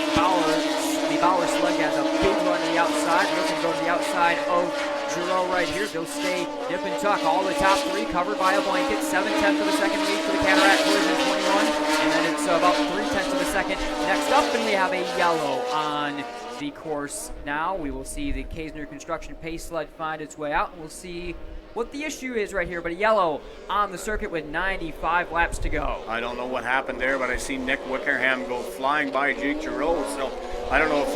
The Bauer sled has a big run to the outside. Looking to go to the outside of Giroux right here. They'll stay nip and tuck. All the top 3 covered by a blanket. 7/10 of a second lead for the Cataract Collision 21. And then it's about 3/10 of a second. Next up, and we have a yellow on the course now. We will see the Kaesner Construction Pace sled find its way out, and we'll see what the issue is right here. But a yellow on the circuit with 95 laps to go. I don't know what happened there, but I see Nick Wickerham go flying by Jake Giroux. So I don't know if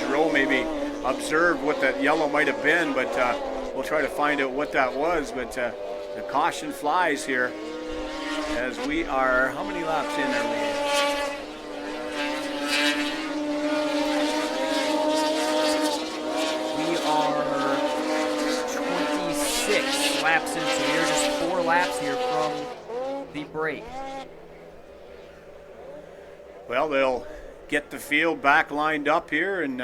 Giroux maybe observed what that yellow might have been, but we'll try to find out what that was. But the caution flies here as we are, how many laps in are we? We are 26 laps in, so we are just 4 laps here from the break. Well, they'll get the field back lined up here, and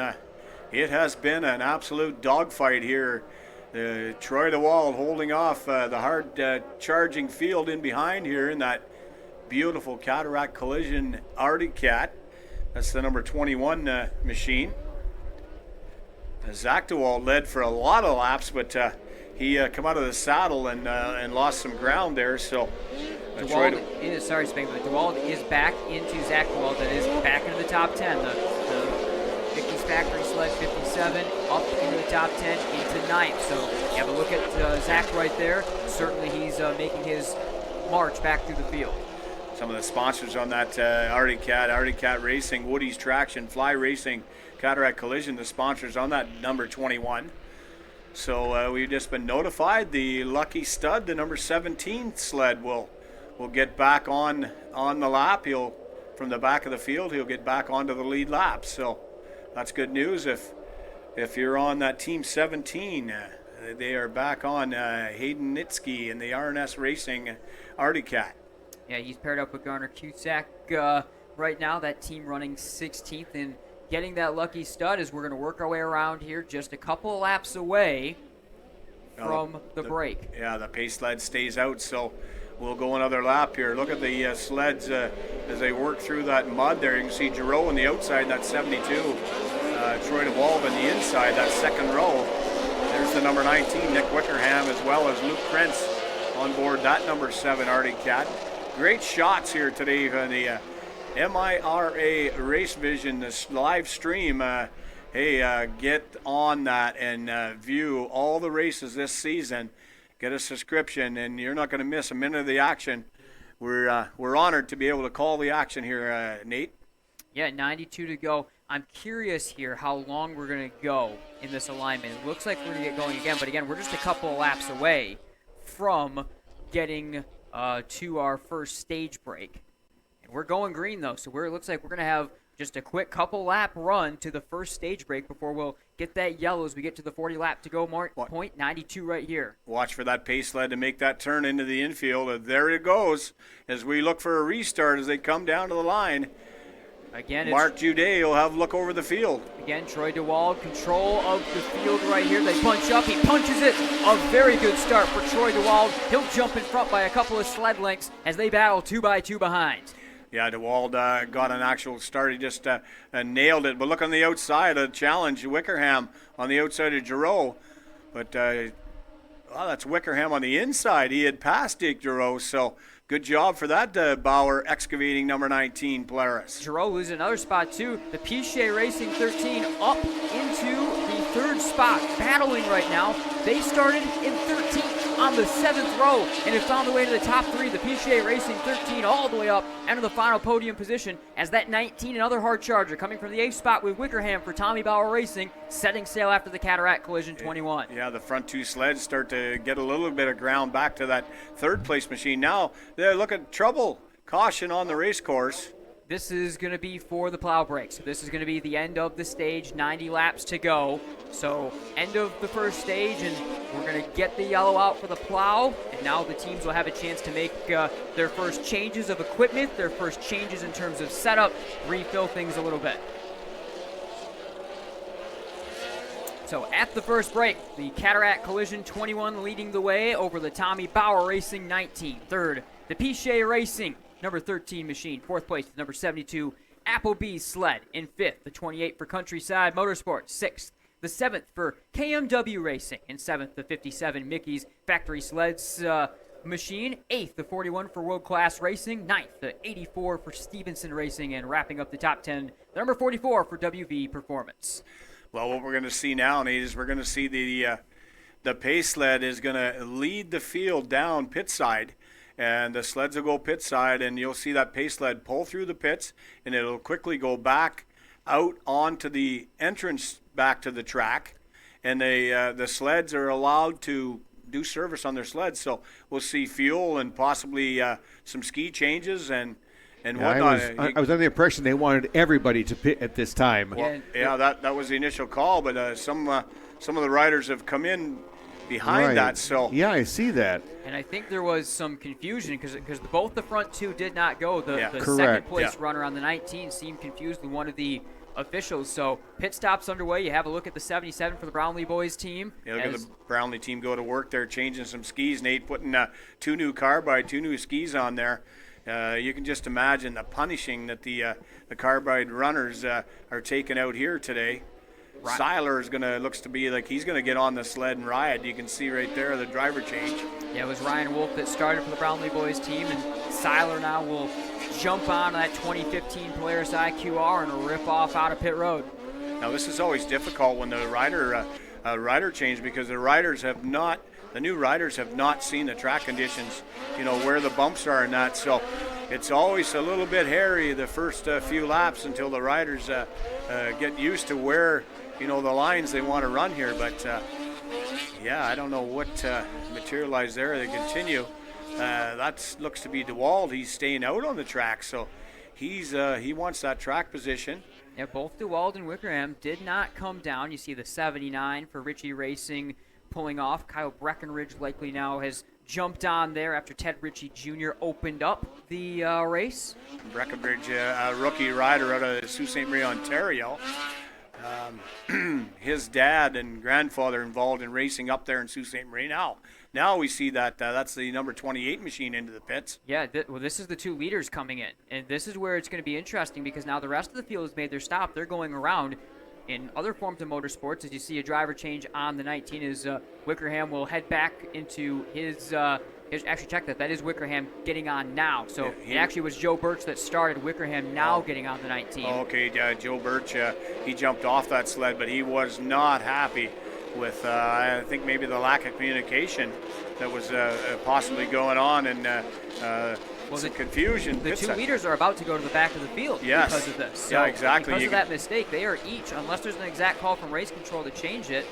it has been an absolute dogfight here. Troy DeWald holding off the hard charging field in behind here in that beautiful Cataract Collision Arctic Cat. That's the number 21 machine. Zach DeWald led for a lot of laps, but he come out of the saddle and lost some ground there. So DeWald is, sorry, Spanky, but DeWald is back into Zach DeWald. That is back into the top 10. The Mickey's Factory sled 57 up into the top 10 into 9th. So you have a look at Zach right there. Certainly he's making his march back through the field. Some of the sponsors on that Arctic Cat Racing, Woody's Traction, Fly Racing, Cataract Collision, the sponsors on that number 21. So we've just been notified the lucky stud, the number 17 sled, will get back on the lap. From the back of the field, he'll get back onto the lead lap. So that's good news. If you're on that team 17, they are back on Hayden Nitsky in the RNS Racing Arctic Cat. Yeah, he's paired up with Garner Cusack right now. That team running 16th and getting that lucky stud as we're going to work our way around here, just a couple of laps away from the break. Yeah, the pace sled stays out, so we'll go another lap here. Look at the sleds as they work through that mud there. You can see Giroux on the outside, that's 72. Troy DeWald on the inside, that second row. There's the number 19, Nick Wickerham, as well as Luke Krentz on board that number 7 Arctic Cat. Great shots here today on the MIRA Race Vision, this live stream. Get on that and view all the races this season. Get a subscription, and you're not going to miss a minute of the action. We're honored to be able to call the action here, Nate. Yeah, 92 to go. I'm curious here how long we're going to go in this alignment. It looks like we're going to get going again, but again, we're just a couple of laps away from getting to our first stage break. And we're going green, though, so it looks like we're going to have just a quick couple lap run to the first stage break before we'll get that yellow as we get to the 40 lap to go point. 92 right here. Watch for that pace sled to make that turn into the infield. There it goes as we look for a restart as they come down to the line. Again, Mark Juday will have a look over the field. Again, Troy DeWald, control of the field right here. They punch up. He punches it. A very good start for Troy DeWald. He'll jump in front by a couple of sled lengths as they battle 2 by 2 behind. Yeah, DeWald got an actual start. He just nailed it. But look on the outside, a challenge. Wickerham on the outside of Giroux. But that's Wickerham on the inside. He had passed Dick Giroux, so Good job for that Bauer excavating number 19 Polaris. Giroux loses another spot too. The Pichet Racing 13 up into the third spot, battling right now. They started in 13th on the 7th row and have found the way to the top 3. The Pichet Racing 13 all the way up into the final podium position as that 19, another hard charger coming from the 8th spot with Wickerham for Tommy Bauer Racing, setting sail after the Cataract collision 21. Yeah, the front 2 sleds start to get a little bit of ground back to that 3rd place machine. Now, they look at trouble. Caution on the race course. This is going to be for the plow break. So this is going to be the end of the stage, 90 laps to go. So end of the first stage, and we're going to get the yellow out for the plow. And now the teams will have a chance to make their first changes of equipment, their first changes in terms of setup, refill things a little bit. So at the first break, the Cataract Collision 21 leading the way over the Tommy Bauer Racing 19. Third, the Pichet Racing number 13 machine. 4th place, the number 72 Applebee's sled. In 5th, the 28 for Countryside Motorsports. 6th, the 7th for KMW Racing. In 7th, the 57 Mickey's Factory Sleds machine. 8th, the 41 for World Class Racing. 9th, the 84 for Stevenson Racing. And wrapping up the top 10, the number 44 for WV Performance. Well, what we're going to see now, Nate, is we're going to see the pace sled is going to lead the field down pit side. And the sleds will go pit side, and you'll see that pace sled pull through the pits, and it'll quickly go back out onto the entrance back to the track. And the sleds are allowed to do service on their sleds. So we'll see fuel and possibly some ski changes and whatnot. I was under the impression they wanted everybody to pit at this time. Well, yeah, that was the initial call, but some of the riders have come in behind that. So yeah, I see that. And I think there was some confusion because both the front 2 did not go. The Correct. second place runner on the 19 seemed confused with one of the officials. So pit stops underway. You have a look at the 77 for the Brownlee boys team. Yeah, look at the Brownlee team go to work. They're changing some skis. Nate putting 2 new carbide, 2 new skis on there. You can just imagine the punishing that the carbide runners are taking out here today. Seiler is looks to be like he's going to get on the sled and ride. You can see right there the driver change. Yeah, it was Ryan Wolf that started for the Brownlee boys team, and Seiler now will jump on that 2015 Polaris IQR and rip off out of pit road. Now this is always difficult when the rider change because the new riders have not seen the track conditions, where the bumps are and that. So it's always a little bit hairy the first few laps until the riders get used to where, the lines they want to run here. But, I don't know what materialized there. They continue. That looks to be DeWald. He's staying out on the track, so he wants that track position. Yeah, both DeWald and Wickerham did not come down. You see the 79 for Ritchie Racing pulling off. Kyle Breckenridge likely now has jumped on there after Ted Ritchie Jr. opened up the race. Breckenridge, a rookie rider out of Sault Ste. Marie, Ontario. His dad and grandfather involved in racing up there in Sault Ste. Marie. Now we see that that's the number 28 machine into the pits. Yeah, this is the 2 leaders coming in. And this is where it's going to be interesting because now the rest of the field has made their stop. They're going around. In other forms of motorsports, as you see a driver change on the 19, is Wickerham will head back into his actually check that is Wickerham getting on now. So it actually was Joe Birch that started. Wickerham now getting on the 19. Okay, Joe Birch, he jumped off that sled, but he was not happy with, I think, maybe the lack of communication that was possibly going on and some confusion. The 2 leaders are about to go to the back of the field because of this. So yeah, exactly. Because of that mistake, they are each, unless there's an exact call from race control to change it,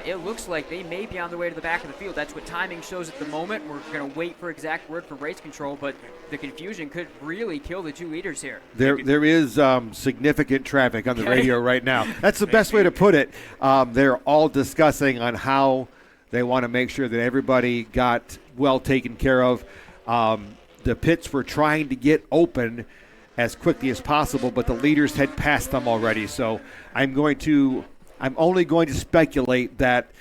it looks like they may be on their way to the back of the field. That's what timing shows at the moment. We're going to wait for exact word from race control, but the confusion could really kill the 2 leaders here. There is significant traffic on the radio right now. That's the best way to put it. They're all discussing on how they want to make sure that everybody got well taken care of. The pits were trying to get open as quickly as possible, but the leaders had passed them already. So I'm only going to speculate that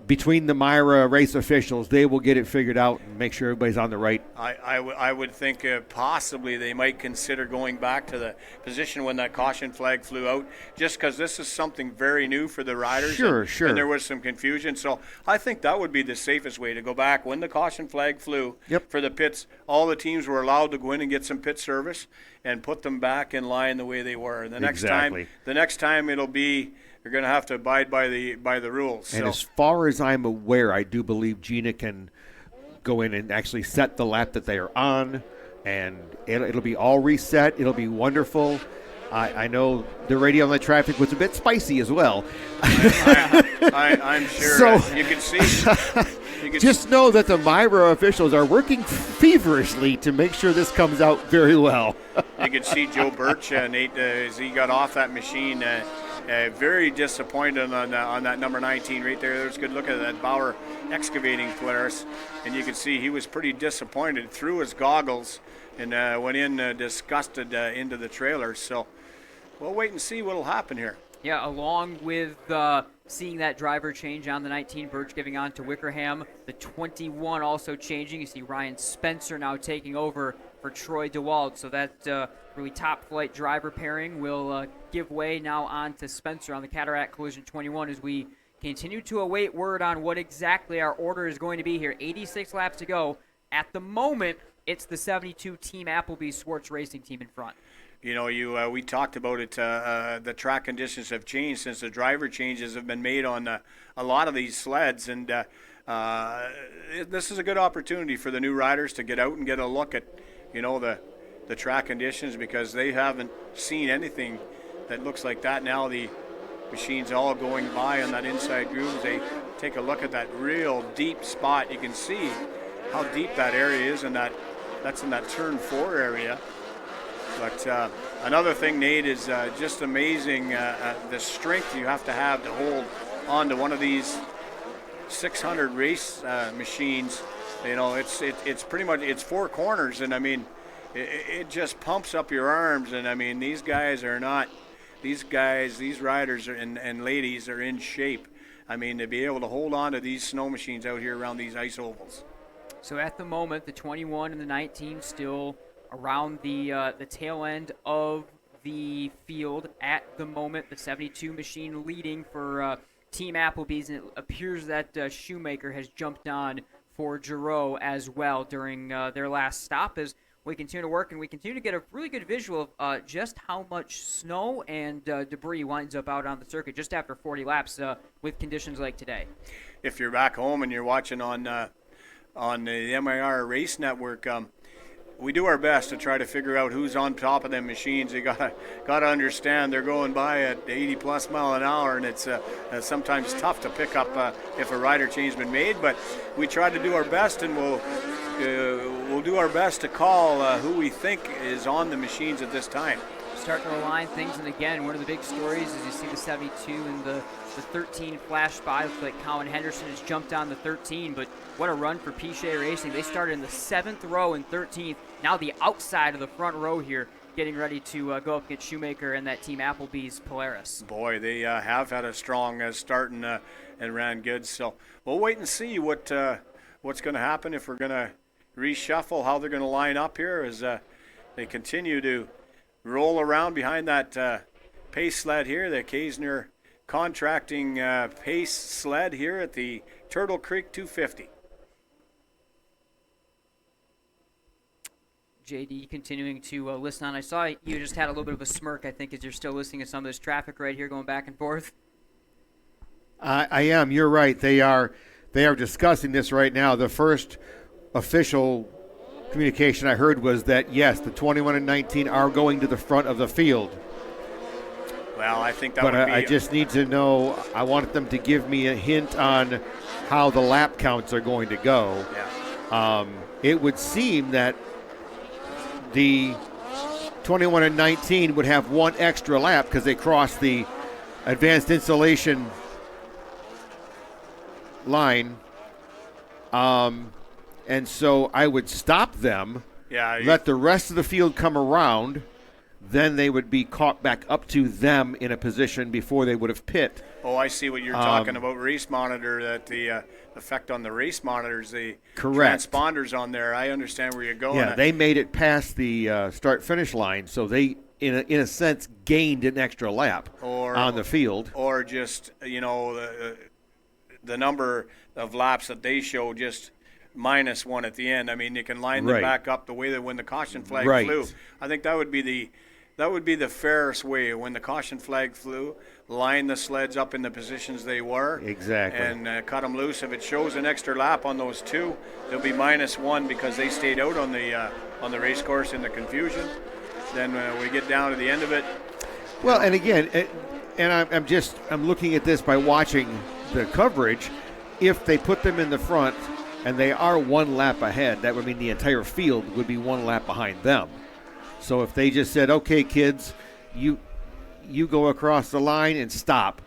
between the MIRA race officials, they will get it figured out and make sure everybody's on the right. I would think possibly they might consider going back to the position when that caution flag flew out, just because this is something very new for the riders. Sure. And there was some confusion. So I think that would be the safest way to go back. When the caution flag flew for the pits, all the teams were allowed to go in and get some pit service and put them back in line the way they were. The next time it'll be, you're going to have to abide by the rules. And so. as far as I'm aware, I do believe Gina can go in and actually set the lap that they are on, and it'll be all reset. It'll be wonderful. I know the radio on the traffic was a bit spicy as well. I'm sure. So, you can see. Just know that the MIRA officials are working feverishly to make sure this comes out very well. You can see Joe Birch, Nate, as he got off that machine. Very disappointed on that number 19 right there. There's a good look at that Bauer Excavating Polaris, and you can see he was pretty disappointed. Threw his goggles and went in disgusted into the trailer. So we'll wait and see what'll happen here. Yeah, along with seeing that driver change on the 19, Birch giving on to Wickerham. The 21 also changing. You see Ryan Spencer now taking over for Troy DeWalt. So that really top-flight driver pairing will give way now on to Spencer on the Cataract Collision 21 as we continue to await word on what exactly our order is going to be here. 86 laps to go. At the moment, it's the 72 Team Applebee's Swartz Racing Team in front. You know, we talked about it. The track conditions have changed since the driver changes have been made on a lot of these sleds, and this is a good opportunity for the new riders to get out and get a look at, the track conditions, because they haven't seen anything that looks like that. Now the machines all going by on that inside groove. They take a look at that real deep spot. You can see how deep that area is, and that's in that turn 4 area. But another thing, Nate, is just amazing the strength you have to hold on to one of these 600 race machines. It's pretty much, it's 4 corners, and I mean, it just pumps up your arms. And I mean, these riders and ladies are in shape. I mean, to be able to hold on to these snow machines out here around these ice ovals. So at the moment, the 21 and the 19 still around the tail end of the field at the moment. The 72 machine leading for Team Applebee's, and it appears that Shoemaker has jumped on for Giroux as well during their last stop as we continue to work, and we continue to get a really good visual of just how much snow and debris winds up out on the circuit just after 40 laps with conditions like today. If you're back home and you're watching on the MIR Race Network, we do our best to try to figure out who's on top of them machines. You gotta understand they're going by at 80 plus mile an hour, and it's sometimes tough to pick up if a rider change has been made. But we try to do our best, and we'll do our best to call who we think is on the machines at this time. Starting to align things, and again, one of the big stories is you see the 72 and the 13 flash by. Looks like Colin Henderson has jumped on the 13, but what a run for Pichet Racing. They started in the 7th row and 13th. Now the outside of the front row here, getting ready to go up against Shoemaker and that Team Applebee's Polaris. Boy, they have had a strong start and ran good. So we'll wait and see what's going to happen, if we're going to reshuffle, how they're going to line up here as they continue to roll around behind that pace sled here, the Kaisner Contracting pace sled here at the Turtle Creek 250. JD continuing to listen on. I saw you just had a little bit of a smirk, I think, as you're still listening to some of this traffic right here going back and forth. I am. You're right. They are discussing this right now. The first official communication I heard was that, yes, the 21 and 19 are going to the front of the field. Well, I think that would be... But I just need to know, I want them to give me a hint on how the lap counts are going to go. Yeah. It would seem that the 21 and 19 would have one extra lap because they crossed the advanced installation line. And so I would stop them, let the rest of the field come around, then they would be caught back up to them in a position before they would have pit. Oh, I see what you're talking about. Race monitor, that the effect on the race monitors, the Correct. transponders on there. I understand where you're going. Yeah, they made it past the start-finish line, so they, in a sense, gained an extra lap on the field. Or just, the number of laps that they show, just minus one at the end. I mean, you can line them back up the way that when the caution flag flew. I think that would be the fairest way. When the caution flag flew, line the sleds up in the positions they were. Exactly. And cut them loose. If it shows an extra lap on those two, they'll be minus one because they stayed out on the race course in the confusion. Then we get down to the end of it. Well, and again, I'm looking at this by watching the coverage. If they put them in the front and they are one lap ahead, that would mean the entire field would be one lap behind them. So if they just said, okay, kids, you go across the line and stop.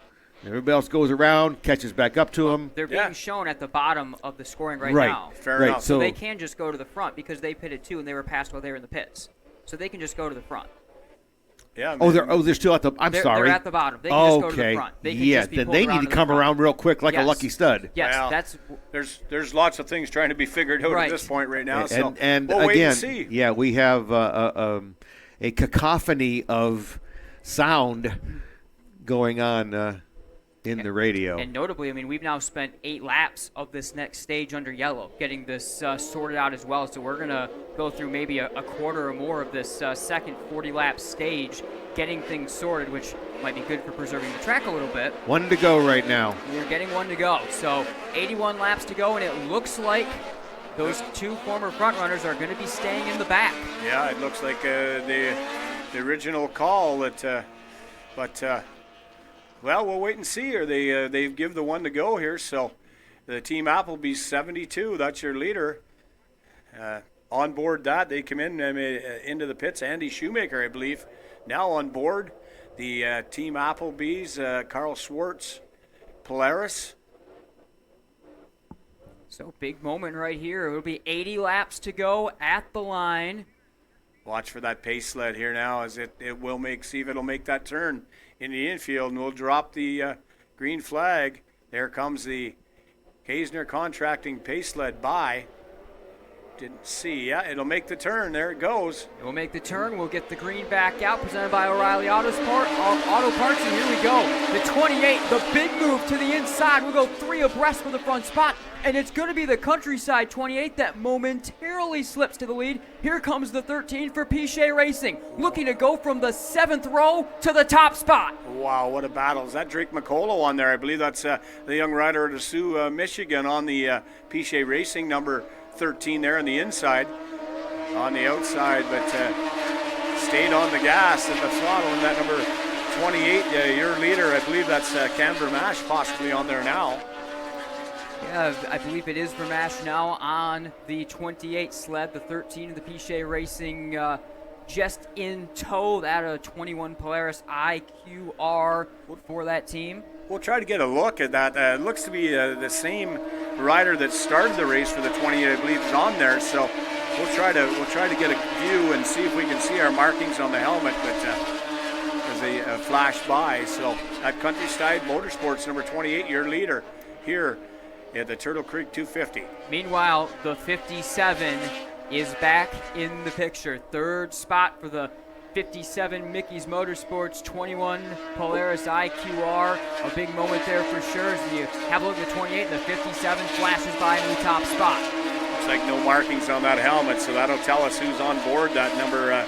Everybody else goes around, catches back up to them. They're being shown at the bottom of the scoring right now. Fair enough. So they can just go to the front because they pitted too and they were passed while they were in the pits. So they can just go to the front. Yeah. They're still at the. They're at the bottom. They can just go to the front. They can just be then pulled they around need to come around real quick like a lucky stud. Yes, well, there's lots of things trying to be figured out at this point right now. And we'll again, wait and see. Yeah, we have a cacophony of sound going on in the radio. And notably, I mean, we've now spent 8 laps of this next stage under yellow, getting this sorted out as well. So we're going to go through maybe a quarter or more of this second 40-lap stage, getting things sorted, which might be good for preserving the track a little bit. 1 to go right now. We're getting 1 to go. So 81 laps to go, and it looks like those 2 former front runners are going to be staying in the back. Yeah, it looks like the original call that, well, we'll wait and see here. They give the 1 to go here. So the Team Applebee's 72. That's your leader. On board that, they come in into the pits. Andy Shoemaker, I believe, now on board. The Team Applebee's, Carl Schwartz, Polaris. So big moment right here. It'll be 80 laps to go at the line. Watch for that pace sled here now as it will see if it'll make that turn in the infield, and we'll drop the green flag. There comes the Kaesner Contracting pace sled by. Didn't see. Yeah, it'll make the turn. There it goes. It will make the turn. We'll get the green back out, presented by O'Reilly Auto Parts, and here we go. The 28, the big move to the inside. We'll go 3 abreast for the front spot, and it's going to be the Countryside 28 that momentarily slips to the lead. Here comes the 13 for Pichet Racing, looking to go from the 7th row to the top spot. Wow, what a battle. Is that Drake McCullough on there? I believe that's the young rider out of Sioux, Michigan on the Pichet Racing number 13 there on the inside, on the outside, but stayed on the gas and the throttle in that number 28, your leader. I believe that's Cam Vermash possibly on there now. Yeah, I believe it is Vermash now on the 28 sled, the 13 of the Pichet Racing just in tow. That a 21 Polaris IQR for that team. We'll try to get a look at that. It looks to be the same rider that started the race for the 28, I believe, is on there. So we'll try to get a view and see if we can see our markings on the helmet, but as they flash by. So at Countryside Motorsports, number 28, your leader here at the Turtle Creek 250. Meanwhile, the 57 is back in the picture. 3rd spot for the 57 Mickey's Motorsports, 21 Polaris IQR. A big moment there for sure as you have a look at the 28 and the 57 flashes by in the top spot. Looks like no markings on that helmet, so that'll tell us who's on board that number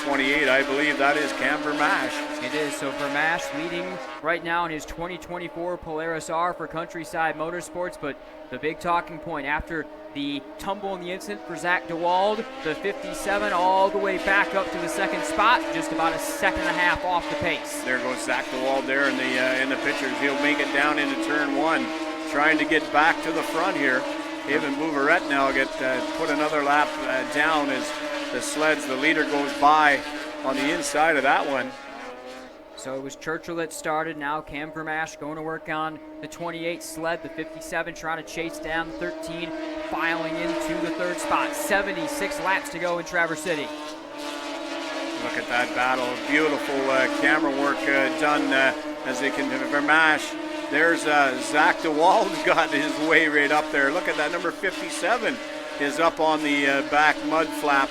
28. I believe that is Cam Vermash. It is. So Vermash leading right now in his 2024 Polaris R for Countryside Motorsports, but the big talking point after the tumble in the incident for Zach DeWald, the 57 all the way back up to the 2nd spot, just about a 1.5 seconds off the pace. There goes Zach DeWald there in the pictures. He'll make it down into turn 1, trying to get back to the front here. Evan Bouveret now get put another lap down as the leader goes by on the inside of that one. So it was Churchill that started. Now Cam Vermash going to work on the 28 sled. The 57 trying to chase down the 13, filing into the 3rd spot. 76 laps to go in Traverse City. Look at that battle. Beautiful camera work done as they can Vermash. There's Zach DeWald got his way right up there. Look at that. Number 57 is up on the back mud flap.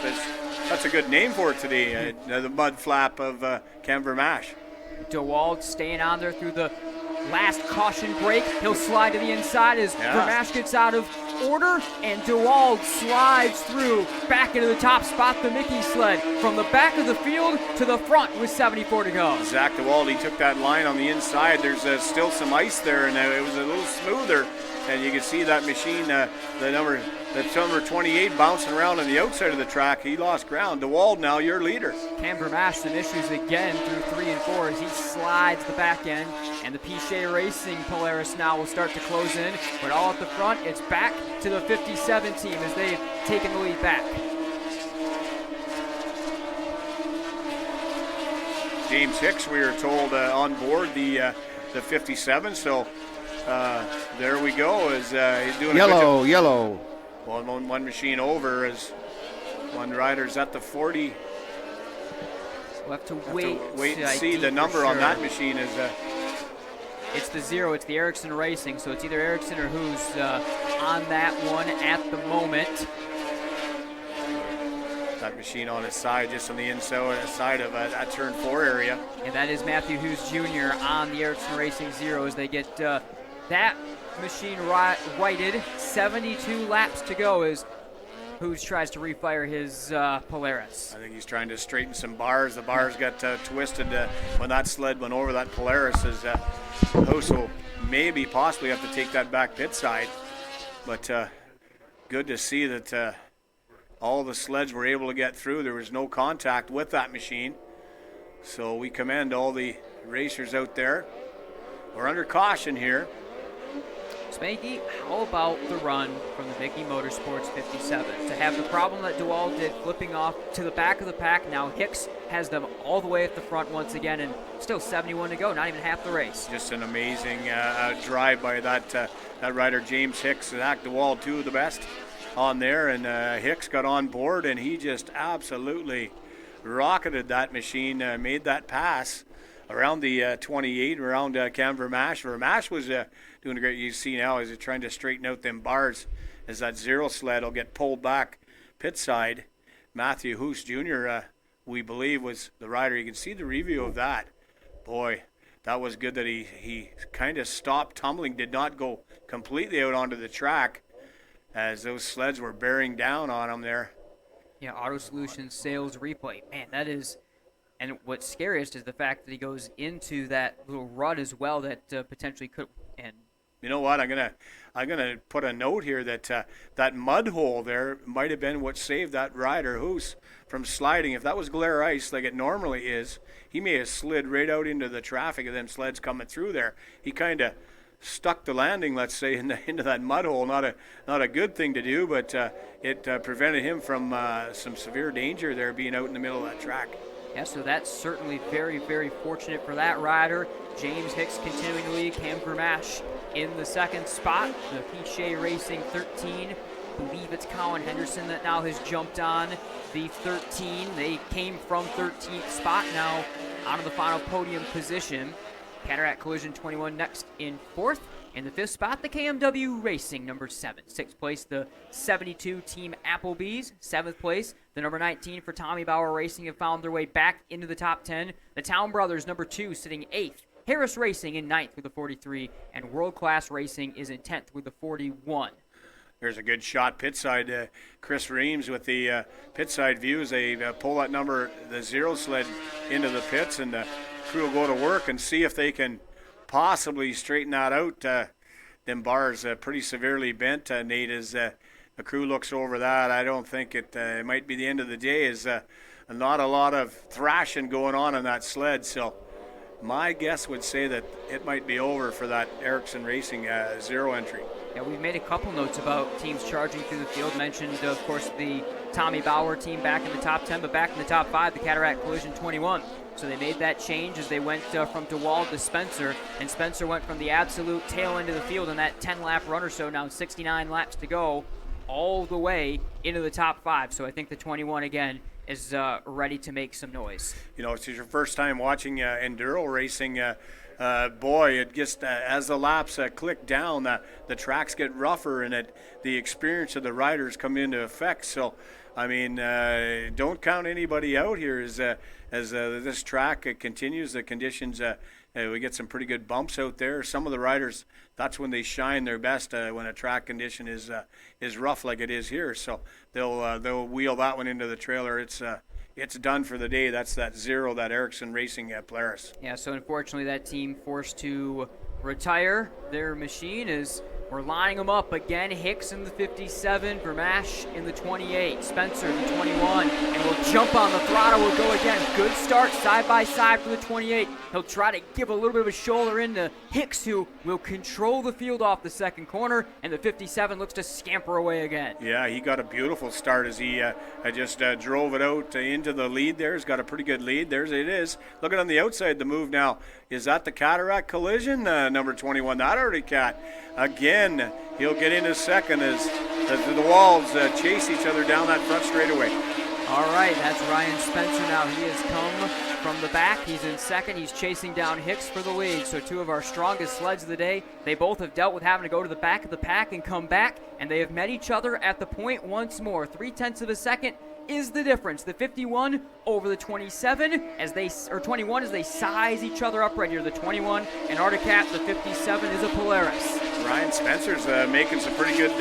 That's a good name for it today. The mud flap of Cam Vermash. DeWald staying on there through the last caution break. He'll slide to the inside as Vermash gets out of order, and DeWald slides through back into the top spot, the Mickey sled, from the back of the field to the front with 74 to go. Zach DeWald, he took that line on the inside. There's still some ice there, and it was a little smoother, and you can see that machine, the number 28 bouncing around on the outside of the track. He lost ground. DeWald, now your leader. Cam Vermash, some issues again through 3 and 4 as he slides the back end, and the Pichet Racing Polaris now will start to close in, but all at the front, it's back to the 57 team as they've taken the lead back. James Hicks, we were told, on board the 57, so there we go. As he's doing Yellow. One machine over as one rider's at the 40. We'll have to wait and see. The number on that machine is it's the 0. It's the Ericsson Racing, so it's either Ericsson or who's on that one at the moment. That machine on his side, just on the inside of that turn 4 area. And that is Matthew Hughes Jr. on the Ericsson Racing 0 as they get that machine righted. 72 laps to go as Hughes tries to refire his Polaris. I think he's trying to straighten some bars. The bars got twisted when that sled went over that Polaris. As Hughes will maybe possibly have to take that back pit side. But good to see that all the sleds were able to get through. There was no contact with that machine. So we commend all the racers out there. We're under caution here. Spanky, how about the run from the Mickey Motorsports 57? To have the problem that DeWald did, flipping off to the back of the pack, now Hicks has them all the way at the front once again, and still 71 to go, not even half the race. Just an amazing drive by that rider, James Hicks. Zach DeWald, two of the best on there, and Hicks got on board, and he just absolutely rocketed that machine, made that pass around the 28, around Cam Vermash. Vermash was doing a great. You see now as he's trying to straighten out them bars as that 0 sled will get pulled back pit side. Matthew Hoos Jr., we believe, was the rider. You can see the review of that. Boy, that was good that he kind of stopped tumbling, did not go completely out onto the track as those sleds were bearing down on him there. Yeah, Auto Solutions sales replay. Man, that is... And what's scariest is the fact that he goes into that little rut as well that potentially could. And you know what? I'm gonna put a note here that that mud hole there might have been what saved that rider Hoos from sliding. If that was glare ice like it normally is, he may have slid right out into the traffic of them sleds coming through there. He kind of stuck the landing, let's say, into that mud hole. Not a good thing to do, but it prevented him from some severe danger there, being out in the middle of that track. Yeah, so that's certainly very, very fortunate for that rider. James Hicks continuing to lead. Cam Vermash in the second spot. The Pichet Racing 13. I believe it's Colin Henderson that now has jumped on the 13. They came from 13th spot, now onto the final podium position. Cataract Collision 21 next in 4th. In the 5th spot, the KMW Racing, number 7. 6th place, the 72 Team Applebee's. 7th place, the number 19 for Tommy Bauer Racing have found their way back into the top 10. The Town Brothers, number 2, sitting 8th. Harris Racing in 9th with the 43. And World Class Racing is in 10th with the 41. There's a good shot pit side. Chris Reams with the pit side views. They pull that number, the 0 sled, into the pits, and the crew will go to work and see if they can possibly straighten that out. Them bars pretty severely bent, Nate, as the crew looks over that. I don't think it might be the end of the day. Is not a lot of thrashing going on that sled, so my guess would say that it might be over for that Ericsson Racing 0 entry. Yeah, we've made a couple notes about teams charging through the field. Mentioned, of course, the Tommy Bauer team back in the top 10, but back in the top 5, the Cataract Collision 21. So they made that change as they went from DeWald to Spencer, and Spencer went from the absolute tail end of the field in that 10-lap run or so, now 69 laps to go, all the way into the top 5. So I think the 21, again, is ready to make some noise. You know, it's your first time watching enduro racing. Boy, it just as the laps click down, the tracks get rougher, and the experience of the riders come into effect. So, I mean, don't count anybody out here as this track continues. The conditions, we get some pretty good bumps out there. Some of the riders, that's when they shine their best, when a track condition is rough like it is here. So they'll wheel that one into the trailer. It's done for the day. That's that zero, that Ericsson Racing Polaris. Yeah, so unfortunately that team forced to retire their machine as we're lining them up again. Hicks in the 57, Vermash in the 28, Spencer in the 21, and we'll jump on the throttle. We'll go again. Good start side by side for the 28. He'll try to give a little bit of a shoulder into Hicks, who will control the field off the second corner, and the 57 looks to scamper away again. Yeah, he got a beautiful start as he just drove it out into the lead there. He's got a pretty good lead. There's it is. Looking on the outside, the move now. Is that the Cataract Collision? Number 21, that already cat. Again, he'll get into second as the walls chase each other down that front straightaway. All right, that's Ryan Spencer now. He has come from the back. He's in second. He's chasing down Hicks for the lead. So two of our strongest sleds of the day. They both have dealt with having to go to the back of the pack and come back, and they have met each other at the point once more. 0.3 of a second is the difference. The 51 over the 27 or 21 as they size each other up right here. The 21 and Articat, the 57 is a Polaris. Ryan Spencer's making some pretty good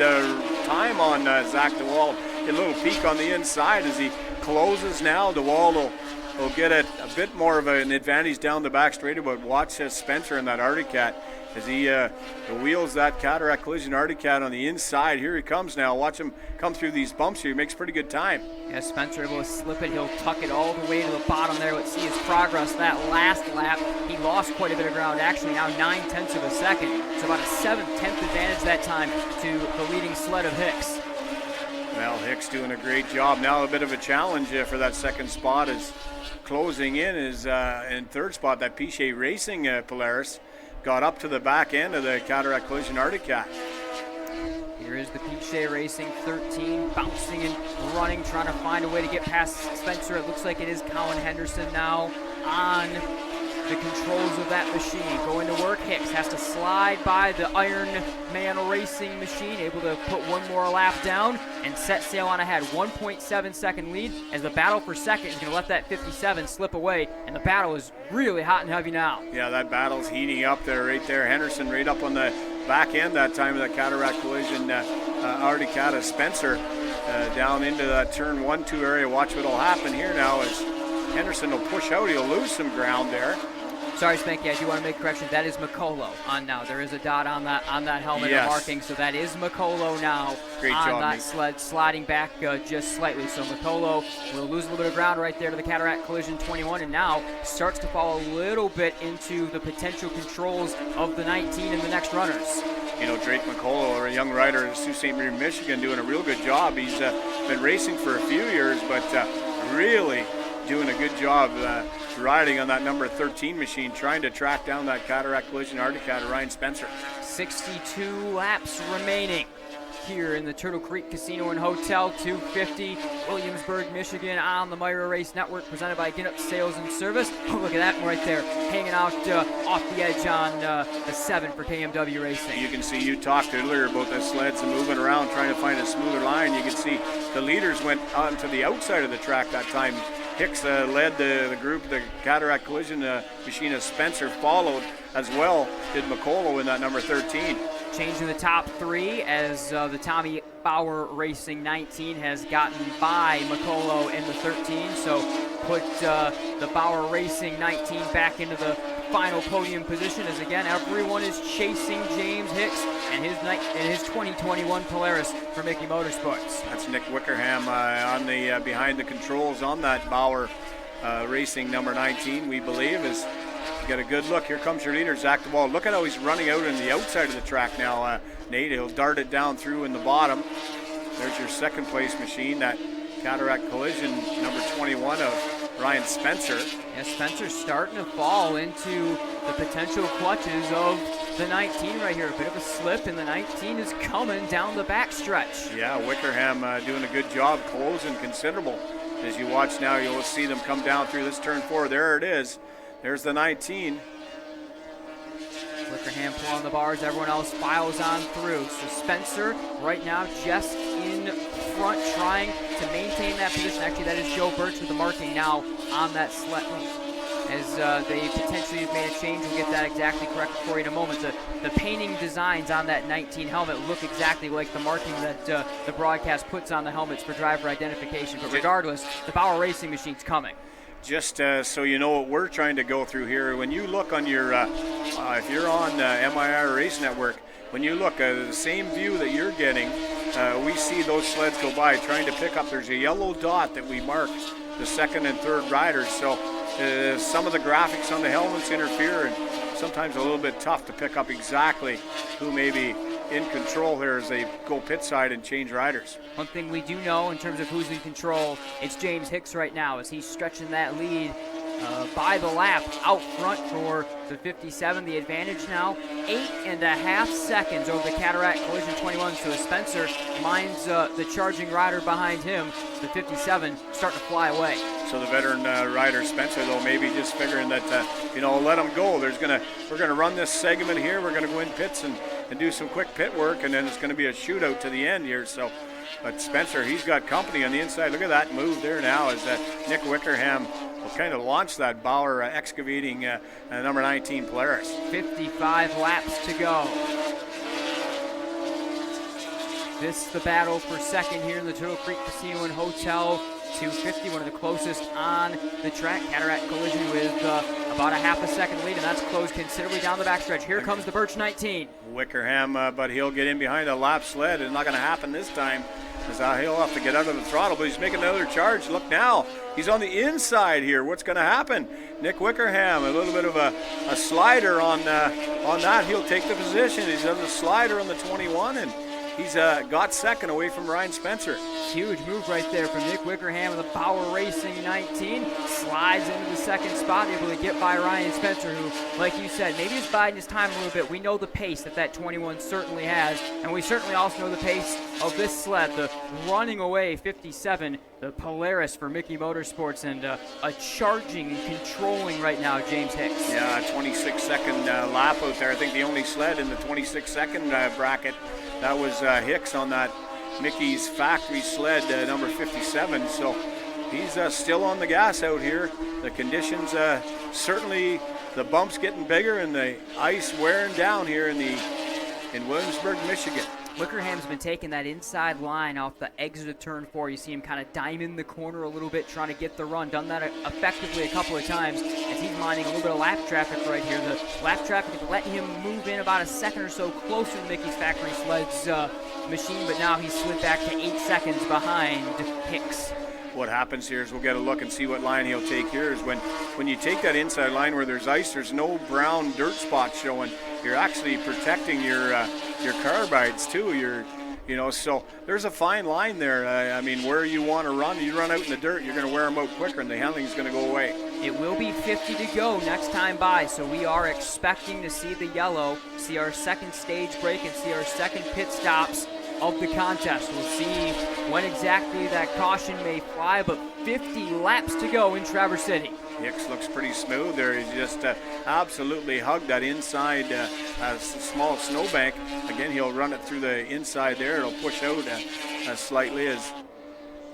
time on Zach DeWald. Get a little peek on the inside as he closes now. DeWald will get a bit more of an advantage down the back straight, but watch Spencer and that Articat as he wheels that Cataract Collision Articat on the inside. Here he comes now. Watch him come through these bumps here. He makes pretty good time. Yeah, Spencer able to slip it. He'll tuck it all the way to the bottom there. Let's see his progress that last lap. He lost quite a bit of ground. Actually, now 0.9 of a second. It's about a 7/10 advantage that time to the leading sled of Hicks. Well, Hicks doing a great job. Now a bit of a challenge for that second spot is closing in. Is in third spot, that Pichet Racing Polaris got up to the back end of the Cataract Collision Articat. Here is the Pichet Racing 13, bouncing and running, trying to find a way to get past Spencer. It looks like it is Colin Henderson now on the controls of that machine. Going to work. Hicks has to slide by the Iron Man Racing machine, able to put one more lap down and set sail on ahead. 1.7 second lead as the battle for second is going to let that 57 slip away, and the battle is really hot and heavy now. Yeah, that battle's heating up there, right there. Henderson right up on the back end that time of the Cataract Collision. Articat Spencer down into that turn 1-2 area. Watch what'll happen here now as Henderson will push out. He'll lose some ground there. Sorry, Spanky, I do want to make a correction. That is McCullough on now. There is a dot on that helmet marking, so that is McCullough now. Great on job, that mate. sled, sliding back just slightly. So McCullough will lose a little bit of ground right there to the Cataract Collision 21, and now starts to fall a little bit into the potential controls of the 19 and the next runners. You know, Drake McCullough, a young rider in Sault Ste. Marie, Michigan, doing a real good job. He's been racing for a few years, but really doing a good job riding on that number 13 machine, trying to track down that Cataract Collision Articat, Ryan Spencer. 62 laps remaining here in the Turtle Creek Casino and Hotel. 250 Williamsburg, Michigan on the MIRA Race Network, presented by Ginup Sales and Service. Oh, look at that one right there, hanging out off the edge on the 7 for KMW Racing. You can see, you talked earlier about the sleds and moving around, trying to find a smoother line. You can see the leaders went on to the outside of the track that time. Hicks led the group, the Cataract Collision machine as Spencer followed as well, did McCullough in that number 13. Changing the top three as the Tommy Bauer Racing 19 has gotten by McCullough in the 13, so put the Bauer Racing 19 back into the final podium position as again everyone is chasing James Hicks and his 2021 Polaris for Mickey Motorsports. That's Nick Wickerham on the behind the controls on that Bauer Racing number 19, we believe, is get a good look. Here comes your leader, Zach DeWald. Look at how he's running out on the outside of the track now. Nate, he'll dart it down through in the bottom. There's your second place machine, that Cataract Collision number 21 of Ryan Spencer. Yeah, Spencer's starting to fall into the potential clutches of the 19 right here. A bit of a slip, and the 19 is coming down the backstretch. Yeah, Wickerham doing a good job closing considerable As you watch now, you'll see them come down through this turn 4. There it is. There's the 19. Wickerham pulling the bars, everyone else files on through. So Spencer right now just in front trying to maintain that position. Actually, that is Joe Birch with the marking now on that sled. As they potentially have made a change, we'll get that exactly correct for you in a moment. The painting designs on that 19 helmet look exactly like the marking that the broadcast puts on the helmets for driver identification. But regardless, the Bauer Racing machine's coming. Just so you know what we're trying to go through here, when you look on your, if you're on MIRA Race Network, when you look at the same view that you're getting, we see those sleds go by trying to pick up. There's a yellow dot that we mark the second and third riders. So some of the graphics on the helmets interfere, and sometimes a little bit tough to pick up exactly who may be in control here as they go pit side and change riders. One thing we do know in terms of who's in control, it's James Hicks right now as he's stretching that lead by the lap out front for the 57. The advantage now 8.5 seconds over the Cataract Collision 21. So as Spencer minds the charging rider behind him, the 57 starting to fly away. So the veteran rider Spencer, though, maybe just figuring that let him go. We're gonna run this segment here. We're gonna go in pits and do some quick pit work, and then it's gonna be a shootout to the end here. So, but Spencer, he's got company on the inside. Look at that move there now as Nick Wickerham will kind of launch that Bauer excavating number 19 Polaris. 55 laps to go. This the battle for second here in the Turtle Creek Casino and Hotel. 250, one of the closest on the track. Cataract Collision with about a half a second lead, and that's closed considerably down the backstretch. Here comes the Birch 19. Wickerham, but he'll get in behind a lap sled. It's not going to happen this time, as he'll have to get out of the throttle, but he's making another charge. Look now, he's on the inside here. What's going to happen? Nick Wickerham, a little bit of a slider on that. He'll take the position. He's on the slider on the 21, and he's got second away from Ryan Spencer. Huge move right there from Nick Wickerham with the Bauer Racing 19. Slides into the second spot, able to get by Ryan Spencer, who, like you said, maybe is biding his time a little bit. We know the pace that 21 certainly has, and we certainly also know the pace of this sled, the running away 57, the Polaris for Mickey Motorsports, and a charging and controlling right now James Hicks. Yeah, 26-second lap out there. I think the only sled in the 26-second bracket, that was Hicks on that Mickey's factory sled, number 57. So he's still on the gas out here. The conditions certainly, the bumps getting bigger and the ice wearing down here in Williamsburg, Michigan. Wickerham's been taking that inside line off the exit of turn 4. You see him kind of diamond the corner a little bit, trying to get the run. Done that effectively a couple of times as he's minding a little bit of lap traffic right here. The lap traffic is letting him move in about a second or so closer to Mickey's factory sled's machine, but now he's slid back to 8 seconds behind Hicks. What happens here is we'll get a look and see what line he'll take here is when you take that inside line where there's ice, there's no brown dirt spots showing. You're actually protecting your carbides too. So there's a fine line there. I mean, where you want to run, you run out in the dirt, you're going to wear them out quicker and the handling's going to go away. It will be 50 to go next time by, so we are expecting to see the yellow, see our second stage break, and see our second pit stops of the contest. We'll see when exactly that caution may fly, but 50 laps to go in Traverse City. Hicks looks pretty smooth there. He just absolutely hugged that inside small snowbank. Again, he'll run it through the inside there. It'll push out slightly as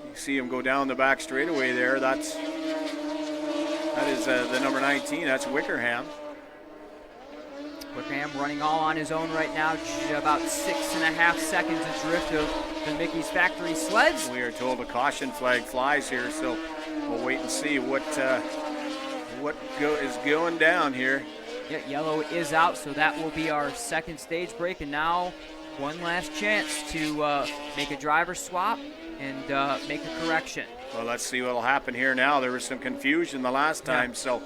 you see him go down the back straightaway there. That is the number 19. That's Wickerham. Wickerham running all on his own right now, about 6.5 seconds adrift of the Mickey's factory sleds. We are told a caution flag flies here, so we'll wait and see what is going down here. Yeah, yellow is out, so that will be our second stage break, and now one last chance to make a driver swap and make a correction. Well, let's see what will happen here now. There was some confusion the last time, so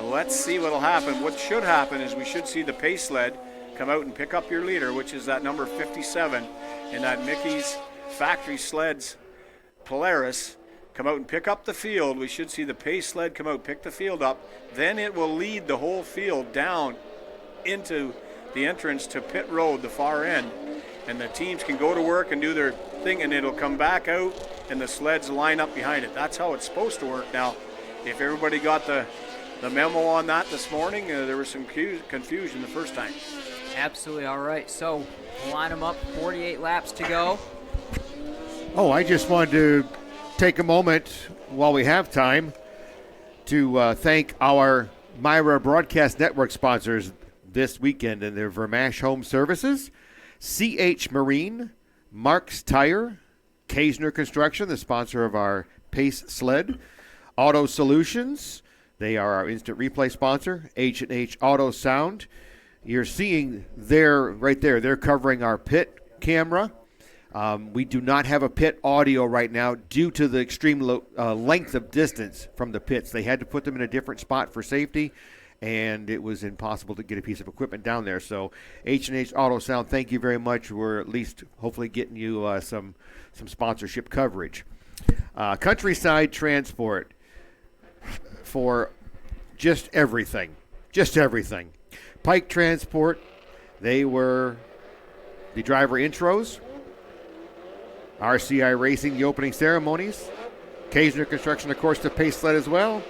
let's see what will happen. What should happen is we should see the pace sled come out and pick up your leader, which is that number 57 in that Mickey's factory sleds Polaris. Come out and pick up the field. We should see the pace sled come out, pick the field up. Then it will lead the whole field down into the entrance to pit road, the far end. And the teams can go to work and do their thing, and it'll come back out and the sleds line up behind it. That's how it's supposed to work. Now, if everybody got the memo on that this morning, there was some confusion the first time. Absolutely. All right, so line them up, 48 laps to go. Oh, I just wanted to take a moment while we have time to thank our MIRA Broadcast Network sponsors this weekend and their Vermash Home Services, CH Marine, Mark's Tire, Kaisner Construction, the sponsor of our Pace Sled, Auto Solutions, they are our instant replay sponsor, H&H Auto Sound. You're seeing there, right there, they're covering our pit camera. We do not have a pit audio right now due to the extreme length of distance from the pits. They had to put them in a different spot for safety, and it was impossible to get a piece of equipment down there. So H&H Auto Sound, thank you very much. We're at least hopefully getting you some sponsorship coverage. Countryside Transport for just everything. Pike Transport, they were the driver intros. RCI Racing, the opening ceremonies. Kaisner Construction, of course, the Pace Sled as well.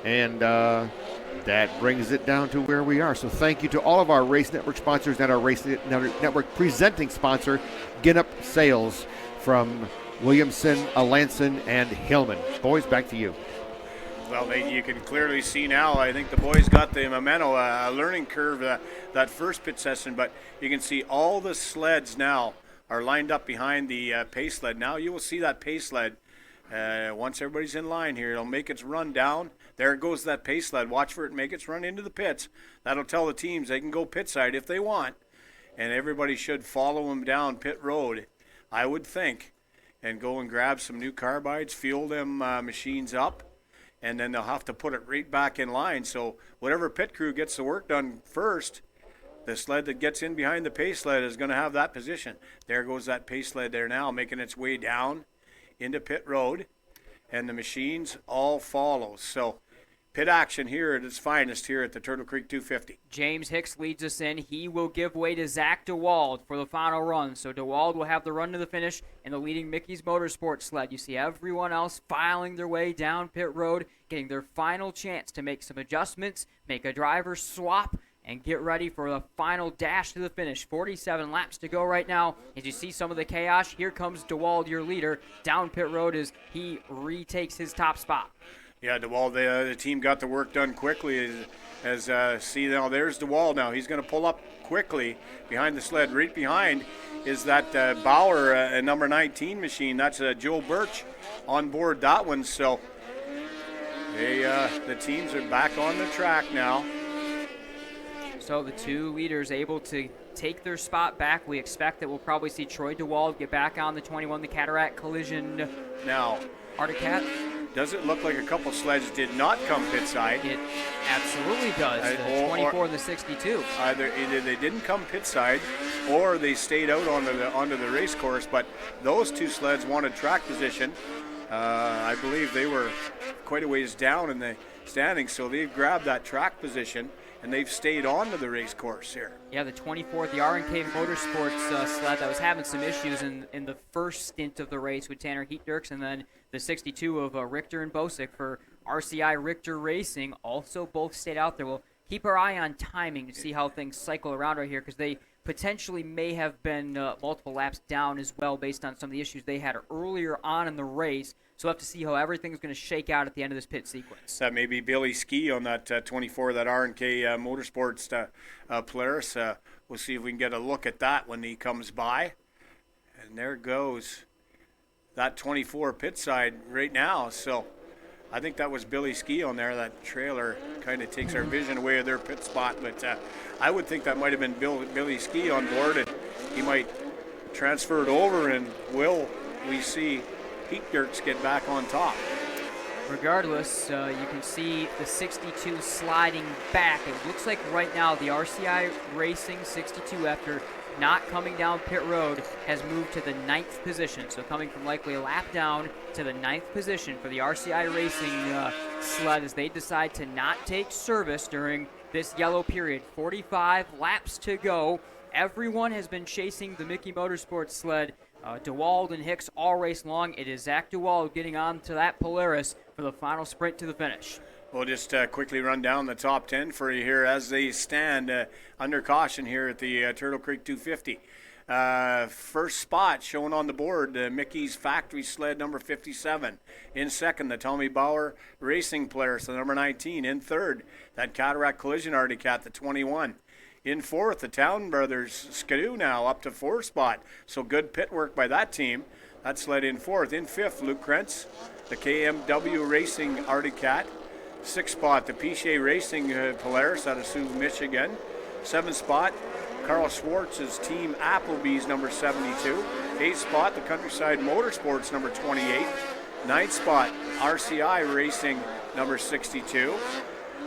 And that brings it down to where we are. So thank you to all of our Race Network sponsors and our Race Network presenting sponsor, Ginup Sales, from Williamson, Alanson, and Hillman. Boys, back to you. Well, you can clearly see now, I think the boys got the memento, a learning curve, that first pit session, but you can see all the sleds now are lined up behind the Pace Sled. Now you will see that Pace Sled. Once everybody's in line here, it'll make its run down. There goes that Pace Sled. Watch for it, make its run into the pits. That'll tell the teams they can go pit side if they want, and everybody should follow them down pit road, I would think, and go and grab some new carbides, fuel them machines up, and then they'll have to put it right back in line. So whatever pit crew gets the work done first, the sled that gets in behind the Pace Sled is going to have that position. There goes that Pace Sled there now, making its way down into pit road, and the machines all follow. So pit action here at its finest here at the Turtle Creek 250. James Hicks leads us in. He will give way to Zach DeWald for the final run. So DeWald will have the run to the finish in the leading Mickey's Motorsports sled. You see everyone else filing their way down pit road, getting their final chance to make some adjustments, make a driver swap, and get ready for the final dash to the finish. 47 laps to go right now. As you see some of the chaos, here comes DeWald, your leader, down pit road as he retakes his top spot. Yeah, DeWald, the team got the work done quickly. See now, there's DeWald now. He's going to pull up quickly behind the sled. Right behind is that Bauer number 19 machine. That's Joe Birch on board that one. So the teams are back on the track now. So the two leaders able to take their spot back. We expect that we'll probably see Troy DeWald get back on the 21, the Cataract Collision. Now, Arctic Cat. Does it look like a couple sleds did not come pit side? It absolutely does. The 24 and the 62. Either they didn't come pit side, or they stayed out onto the race course. But those two sleds wanted track position. I believe they were quite a ways down in the standings, so they grabbed that track position and they've stayed onto the race course here. Yeah, the 24th, the R&K Motorsports sled that was having some issues in the first stint of the race with Tanner Heat-Dirks, and then the 62 of Richter and Bosick for RCI Richter Racing also both stayed out there. We'll keep our eye on timing to see how things cycle around right here, because they potentially may have been multiple laps down as well based on some of the issues they had earlier on in the race. So we'll have to see how everything's going to shake out at the end of this pit sequence. That may be Billy Ski on that 24, that R&K Motorsports Polaris. We'll see if we can get a look at that when he comes by. And there goes that 24 pit side right now. So I think that was Billy Ski on there. That trailer kind of takes our vision away of their pit spot. But I would think that might have been Billy Ski on board, and he might transfer it over, and will we see Heat Dirks get back on top? Regardless, you can see the 62 sliding back. It looks like right now the RCI Racing 62, after not coming down pit road, has moved to the 9th position. So coming from likely a lap down to the 9th position for the RCI Racing sled as they decide to not take service during this yellow period. 45 laps to go. Everyone has been chasing the Mickey Motorsports sled DeWald and Hicks all race long. It is Zach DeWald getting on to that Polaris for the final sprint to the finish. We'll just quickly run down the top 10 for you here as they stand under caution here at the Turtle Creek 250. First spot shown on the board, Mickey's Factory Sled number 57. In second, the Tommy Bauer Racing Polaris, the number 19. In third, that Cataract Collision Arctic Cat, the 21. In fourth, the Town Brothers Skidoo now up to fourth spot. So good pit work by that team. That sled in fourth. In fifth, Luke Krentz, the KMW Racing Arctic Cat. Sixth spot, the Pichet Racing Polaris out of Sioux, Michigan. Seventh spot, Carl Schwartz's team Applebee's number 72. Eighth spot, the Countryside Motorsports number 28. Ninth spot, RCI Racing number 62.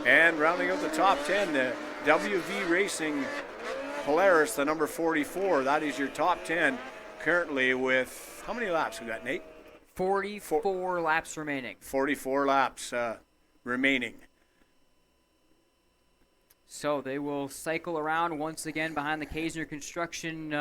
And rounding out the top 10, the WV Racing Polaris, the number 44. That is your top 10 currently with, how many laps we got, Nate? 44 laps remaining. 44 laps remaining. So they will cycle around once again behind the Kaisner Construction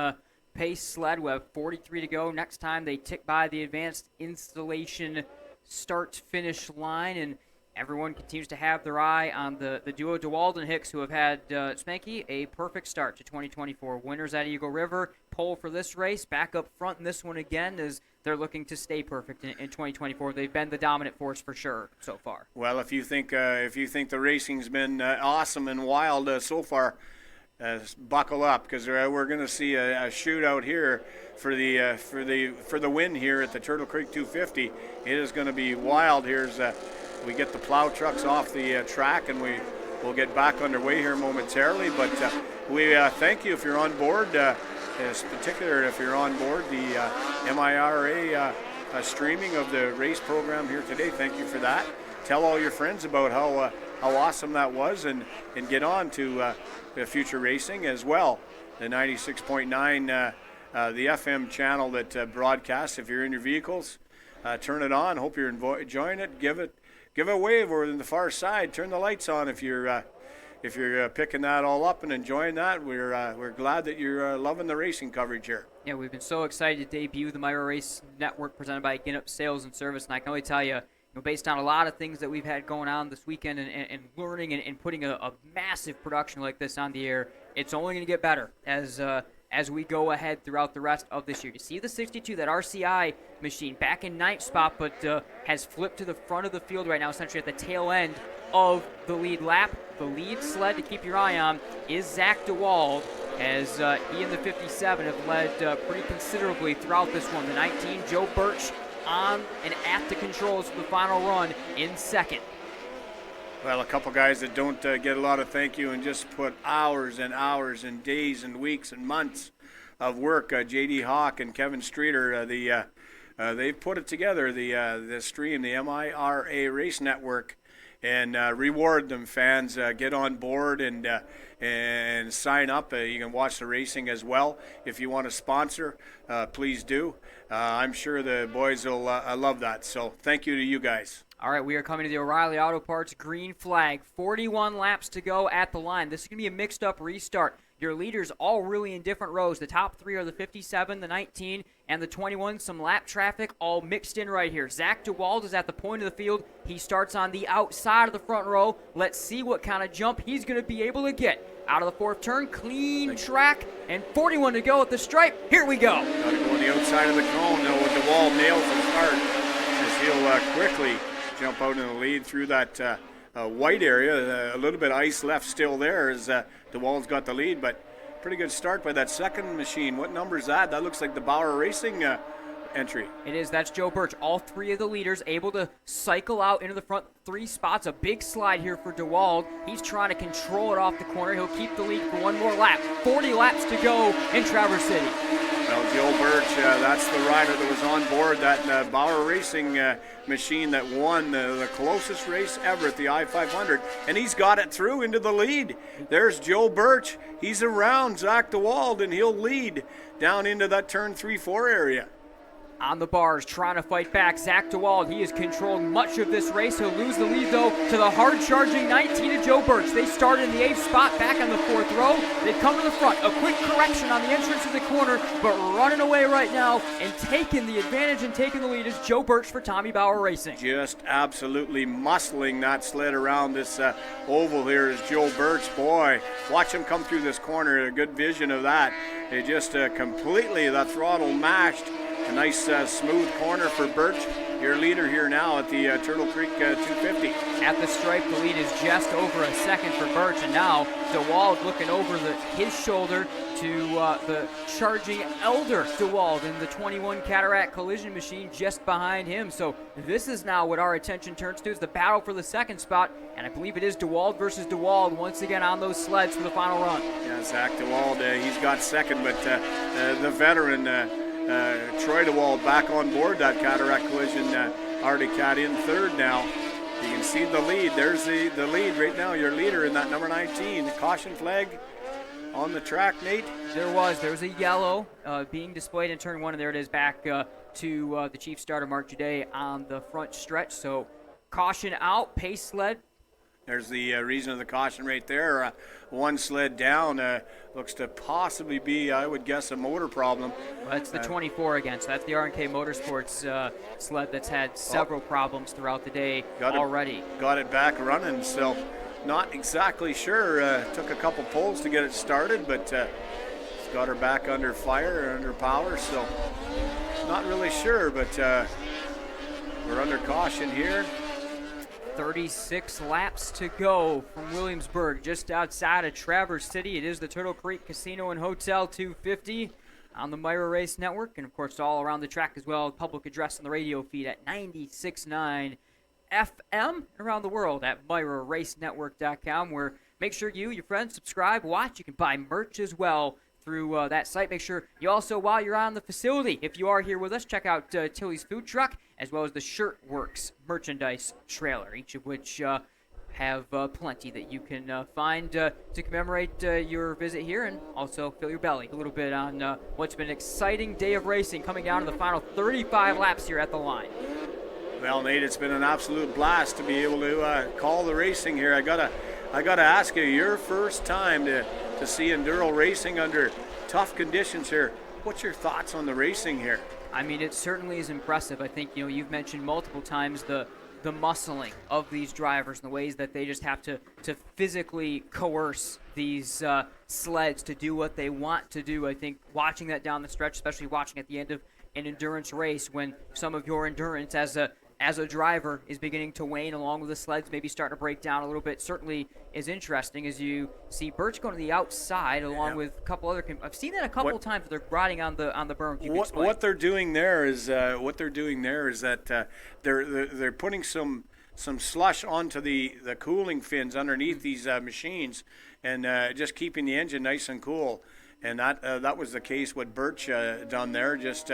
pace sled. We have 43 to go. Next time they tick by the advanced installation start-finish line, and everyone continues to have their eye on the duo DeWald and Hicks, who have had, Spanky, a perfect start to 2024. Winners at Eagle River, pole for this race, back up front in this one again as they're looking to stay perfect in 2024. They've been the dominant force for sure so far. Well, if you think the racing's been awesome and wild so far, buckle up, because we're going to see a shootout here for the win here at the Turtle Creek 250. It is going to be wild here as we get the plow trucks off the track, and we'll get back underway here momentarily. But we thank you if you're on board. Particularly if you're on board the MIRA streaming of the race program here today. Thank you for that. Tell all your friends about how awesome that was, and get on to the future racing as well. The 96.9, the FM channel that broadcasts. If you're in your vehicles, turn it on. Hope you're enjoying it. Give a wave over in the far side. Turn the lights on if you're picking that all up and enjoying that. We're glad that you're loving the racing coverage here. Yeah, we've been so excited to debut the MIRA Race Network presented by Ginup Sales and Service, and I can only tell you, based on a lot of things that we've had going on this weekend and learning and putting a massive production like this on the air, it's only going to get better as we go ahead throughout the rest of this year. You see the 62, that RCI machine, back in ninth spot, but has flipped to the front of the field right now, essentially at the tail end of the lead lap. The lead sled to keep your eye on is Zach DeWald, as he and the 57 have led pretty considerably throughout this one. The 19, Joe Birch, on and at the controls for the final run in second. Well, a couple guys that don't get a lot of thank you and just put hours and hours and days and weeks and months of work. J.D. Hock and Kevin Streeter, they've put it together, the stream, the MIRA Race Network, and reward them, fans. Get on board and sign up. You can watch the racing as well. If you want to sponsor, please do. I'm sure the boys will love that. So thank you to you guys. All right, we are coming to the O'Reilly Auto Parts green flag. 41 laps to go at the line. This is going to be a mixed-up restart. Your leaders all really in different rows. The top three are the 57, the 19, and the 21. Some lap traffic all mixed in right here. Zach DeWald is at the point of the field. He starts on the outside of the front row. Let's see what kind of jump he's going to be able to get. Out of the fourth turn, clean track, and 41 to go at the stripe. Here we go. Got to go on the outside of the cone, though, with DeWald nails the start, as he'll quickly jump out in the lead through that white area. A little bit of ice left still there as DeWald's got the lead, but pretty good start by that second machine. What number is that? That looks like the Bauer Racing entry. It is. That's Joe Birch. All three of the leaders able to cycle out into the front three spots. A big slide here for DeWald. He's trying to control it off the corner. He'll keep the lead for one more lap. 40 laps to go in Traverse City. Well, Joe Birch, that's the rider that was on board that Bauer Racing machine that won the closest race ever at the I-500, and he's got it through into the lead. There's Joe Birch. He's around Zach DeWald, and he'll lead down into that turn 3-4 area. on the bars, trying to fight back. Zach DeWald, he has controlled much of this race. He'll lose the lead, though, to the hard-charging 19 of Joe Birch. They started in the 8th spot, back on the 4th row. They come to the front. A quick correction on the entrance of the corner, but running away right now and taking the advantage and taking the lead is Joe Birch for Tommy Bauer Racing. Just absolutely muscling that sled around this oval here is Joe Birch. Boy, watch him come through this corner. A good vision of that. It just completely, the throttle mashed. A nice smooth corner for Birch, your leader here now at the Turtle Creek 250. At the stripe, the lead is just over a second for Birch, and now DeWald looking over his shoulder to the charging elder DeWald in the 21 Cataract Collision Machine just behind him. So this is now what our attention turns to, is the battle for the second spot, and I believe it is DeWald versus DeWald once again on those sleds for the final run. Yeah, Zach DeWald, he's got second, but the veteran Troy DeWald back on board that Cataract Collision Arctic Cat in third now. You can see the lead. There's the lead right now, your leader in that number 19. The caution flag on the track, Nate. There was a yellow being displayed in turn 1, and there it is back to the chief starter Mark Juday on the front stretch. So caution out, pace sled. There's the reason of the caution right there. One sled down looks to possibly be, I would guess, a motor problem. Well, that's the 24 again, so that's the R&K Motorsports sled that's had several problems throughout the day already. Got it back running, so not exactly sure. Took a couple pulls to get it started, but it's got her back under fire, under power, so not really sure, but we're under caution here. 36 laps to go from Williamsburg, just outside of Traverse City. It is the Turtle Creek Casino and Hotel 250 on the MIRA Race Network, and of course all around the track as well. Public address on the radio feed at 96.9 FM, around the world at MIRARaceNetwork.com, where make sure you, your friends, subscribe, watch. You can buy merch as well through that site. Make sure you also, while you're on the facility, if you are here with us, check out Tilly's Food Truck, as well as the Shirt Works merchandise trailer, each of which have plenty that you can find to commemorate your visit here, and also fill your belly a little bit on what's been an exciting day of racing coming down to the final 35 laps here at the line. Well, Nate, it's been an absolute blast to be able to call the racing here. I gotta ask you, your first time to see Enduro racing under tough conditions here. What's your thoughts on the racing here? I mean, it certainly is impressive. I think, you've mentioned multiple times the muscling of these drivers and the ways that they just have to physically coerce these sleds to do what they want to do. I think watching that down the stretch, especially watching at the end of an endurance race when some of your endurance as a driver is beginning to wane along with the sleds, maybe starting to break down a little bit, certainly is interesting as you see Birch going to the outside along with a couple other. I've seen that a couple of times. They're riding on the berm. What they're doing there is that they're putting some slush onto the cooling fins underneath these machines and just keeping the engine nice and cool. And that was the case what Birch done there. Just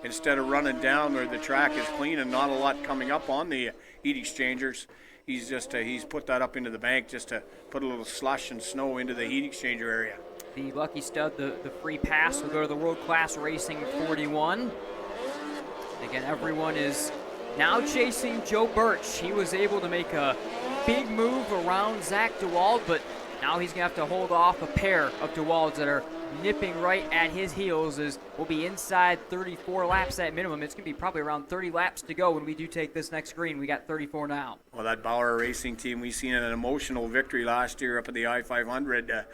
instead of running down where the track is clean and not a lot coming up on the heat exchangers, he's put that up into the bank just to put a little slush and snow into the heat exchanger area. The lucky stud, the free pass will go to the World Class Racing 41. And again, everyone is now chasing Joe Birch. He was able to make a big move around Zach DeWald, but now he's going to have to hold off a pair of DeWalds that are nipping right at his heels, as we'll be inside 34 laps at minimum. It's going to be probably around 30 laps to go when we do take this next green. We got 34 now. Well, that Bauer Racing team, we seen an emotional victory last year up at the I-500.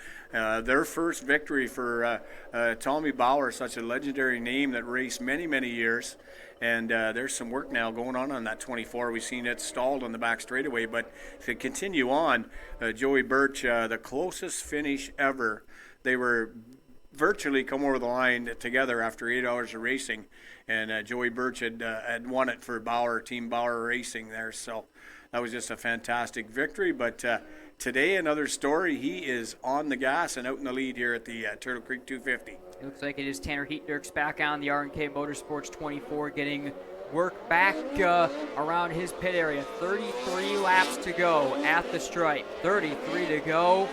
Their first victory for Tommy Bauer, such a legendary name that raced many, many years. And there's some work now going on that 24. We've seen it stalled on the back straightaway. But to continue on, Joey Birch, the closest finish ever. They were virtually come over the line together after 8 hours of racing. And Joey Birch had won it for Team Bauer Racing there. So that was just a fantastic victory. But today, another story. He is on the gas and out in the lead here at the Turtle Creek 250. It looks like it is Tanner Heatdirks back on the R&K Motorsports 24, getting work back around his pit area. 33 laps to go at the stripe. 33 to go.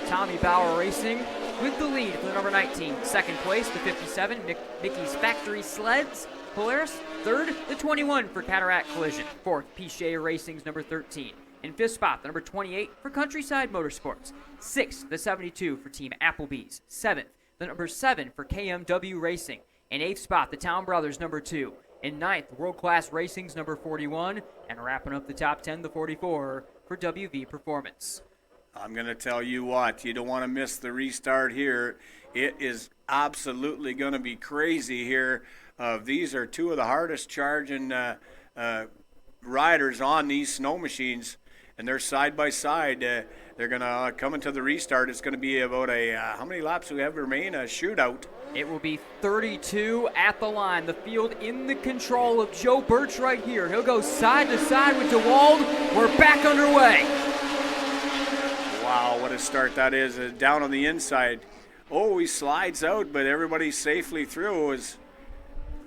Tommy Bauer Racing with the lead for the number 19. Second place, the 57, Mickey's Factory Sleds. Polaris. Third, the 21 for Cataract Collision. Fourth, Pichet Racing's number 13. In fifth spot, the number 28 for Countryside Motorsports. Sixth, the 72 for Team Applebee's. Seventh, the number 7 for KMW Racing. In eighth spot, the Town Brothers number 2. In ninth, World Class Racing's number 41. And wrapping up the top 10, the 44 for WV Performance. I'm going to tell you what, you don't want to miss the restart here. It is absolutely going to be crazy here. These are two of the hardest charging riders on these snow machines, and they're side by side. They're going to come into the restart. It's going to be about how many laps do we have remain? A shootout. It will be 32 at the line. The field in the control of Joe Birch right here. He'll go side to side with DeWald. We're back underway. Wow, what a start that is. Down on the inside. Oh, he slides out, but everybody's safely through.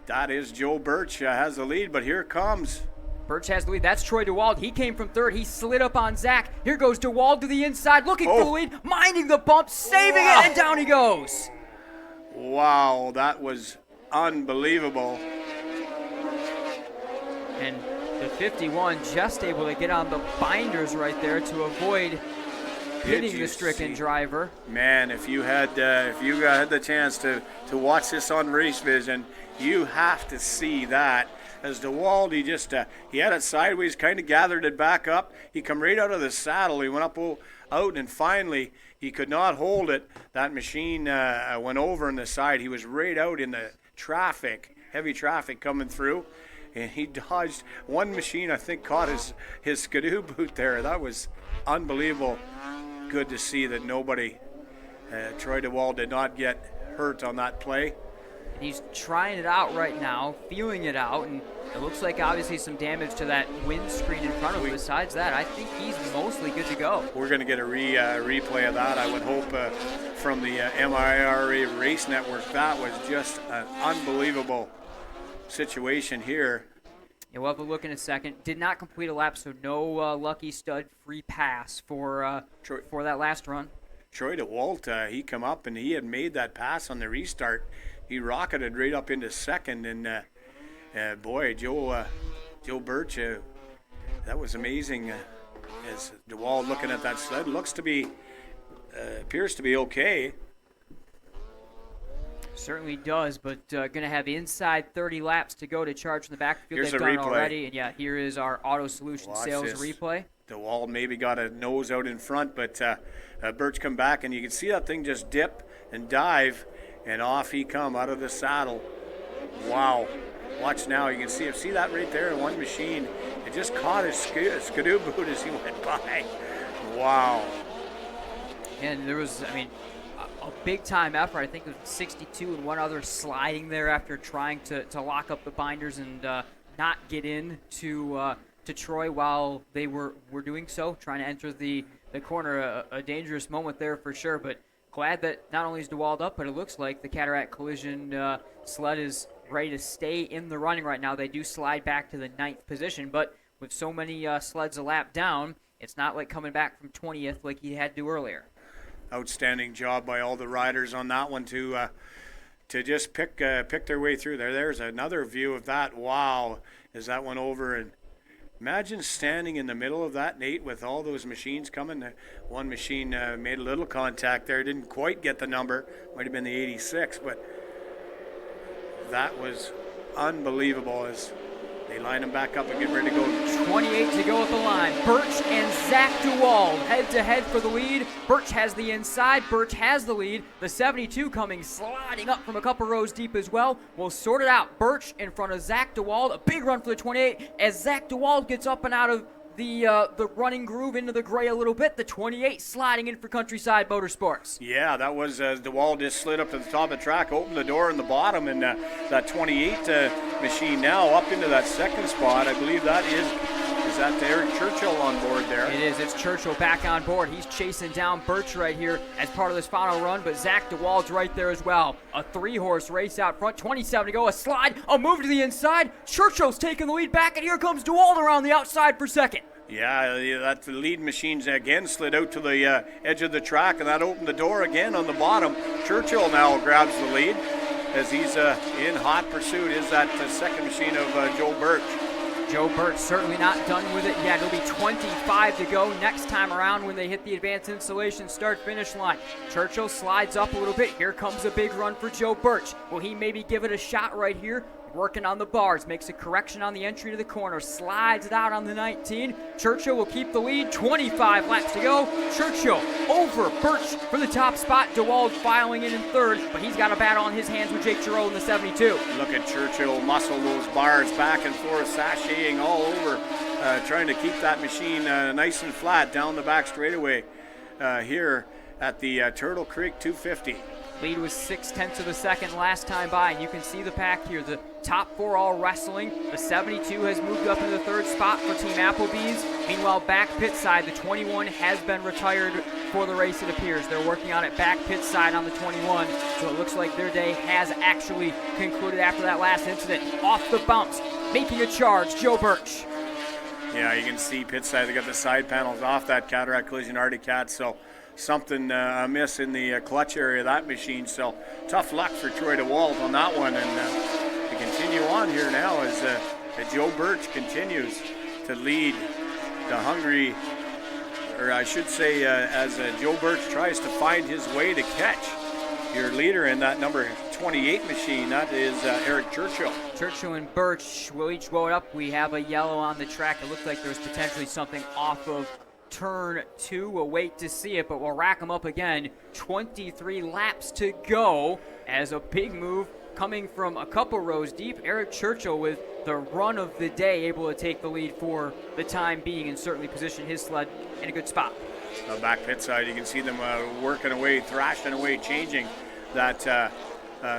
That is Joe Birch has the lead, but here comes. Birch has the lead. That's Troy DeWald. He came from third. He slid up on Zach. Here goes DeWald to the inside, looking for the lead, minding the bump, saving it, and down he goes. Wow, that was unbelievable. And the 51 just able to get on the binders right there to avoid hitting the stricken driver. Man, if you had the chance to watch this on Race Vision, you have to see that. As DeWald, he had it sideways, kind of gathered it back up. He come right out of the saddle. He went out, and finally he could not hold it. That machine went over on the side. He was right out in the traffic, heavy traffic coming through, and he dodged. One machine, I think, caught his skidoo boot there. That was unbelievable. Good to see that nobody, Troy DeWald did not get hurt on that play. He's trying it out right now, feeling it out, and it looks like obviously some damage to that windscreen in front of him. Besides that, I think he's mostly good to go. We're going to get a replay of that, I would hope, from the MIRA Race Network. That was just an unbelievable situation here. Yeah, we'll have a look in a second. Did not complete a lap, so no lucky stud free pass for that last run. Troy DeWalt, he come up and he had made that pass on the restart. He rocketed right up into second, and boy, Joe Birch, that was amazing. As DeWalt looking at that sled, appears to be okay. Certainly does, but going to have inside 30 laps to go to charge in the backfield. Here's They've a done replay. Already, and yeah, here is our Auto Solutions sales replay. DeWalt maybe got a nose out in front, but Birch come back, and you can see that thing just dip and dive. And off he come out of the saddle. Wow. Watch now. You can see that right there in one machine. It just caught his skidoo boot as he went by. Wow. And there was, a big-time effort. I think it was 62 and one other sliding there after trying to lock up the binders and not get in to Troy while they were doing so, trying to enter the corner. A dangerous moment there for sure, but glad that not only is DeWald up, but it looks like the Cataract Collision sled is ready to stay in the running right now. They do slide back to the 9th position, but with so many sleds a lap down, it's not like coming back from 20th like he had to earlier. Outstanding job by all the riders on that one to just pick their way through there. There's another view of that. Wow, as that went over, and imagine standing in the middle of that, Nate, with all those machines coming. One machine made a little contact there, didn't quite get the number, might have been the 86, but that was unbelievable as they line them back up and get ready to go. 28 to go at the line. Birch and Zach DeWald head-to-head for the lead. Birch has the inside. Birch has the lead. The 72 coming sliding up from a couple rows deep as well. We'll sort it out. Birch in front of Zach DeWald. A big run for the 28 as Zach DeWald gets up and out of the running groove into the gray a little bit. The 28 sliding in for Countryside Motorsports. Yeah, that was DeWald just slid up to the top of the track, opened the door in the bottom, and that 28 machine now up into that second spot. I believe that is that Eric Churchill on board there? It is. It's Churchill back on board. He's chasing down Birch right here as part of this final run, but Zach DeWald's right there as well. A 3-horse race out front, 27 to go, a slide, a move to the inside. Churchill's taking the lead back, and here comes DeWald around the outside for second. Yeah, that the lead machines again slid out to the edge of the track, and that opened the door again on the bottom. Churchill now grabs the lead. as he's in hot pursuit is that second machine of Joe Birch. Joe Birch certainly not done with it yet. It'll be 25 to go next time around when they hit the advanced installation start-finish line. Churchill slides up a little bit. Here comes a big run for Joe Birch. Will he maybe give it a shot right here? Working on the bars, makes a correction on the entry to the corner, slides it out on the 19. Churchill will keep the lead, 25 laps to go. Churchill over Birch for the top spot. DeWald filing in third, but he's got a battle on his hands with Jake Giroux in the 72. Look at Churchill muscle those bars back and forth, sashaying all over, trying to keep that machine nice and flat down the back straightaway here at the Turtle Creek 250. Lead was 0.6 of a second last time by, and you can see the pack here. The top four all wrestling. The 72 has moved up into the third spot for Team Applebee's. Meanwhile, back pit side, the 21 has been retired for the race, it appears. They're working on it back pit side on the 21, so it looks like their day has actually concluded after that last incident. Off the bounce, making a charge, Joe Birch. Yeah, you can see pit side, they got the side panels off that Cataract Collision Arctic Cat, so something amiss in the clutch area of that machine. So tough luck for Troy DeWalt on that one. And we continue on here now as Joe Birch continues to lead the hungry, or I should say as Joe Birch tries to find his way to catch your leader in that number 28 machine. That is Eric Churchill. Churchill and Birch will each load up. We have a yellow on the track. It looks like there's potentially something off of turn 2. We'll wait to see it, but we'll rack them up again. 23 laps to go as a big move coming from a couple rows deep. Eric Churchill with the run of the day, able to take the lead for the time being and certainly position his sled in a good spot. Back pit side, you can see them working away, thrashing away, changing that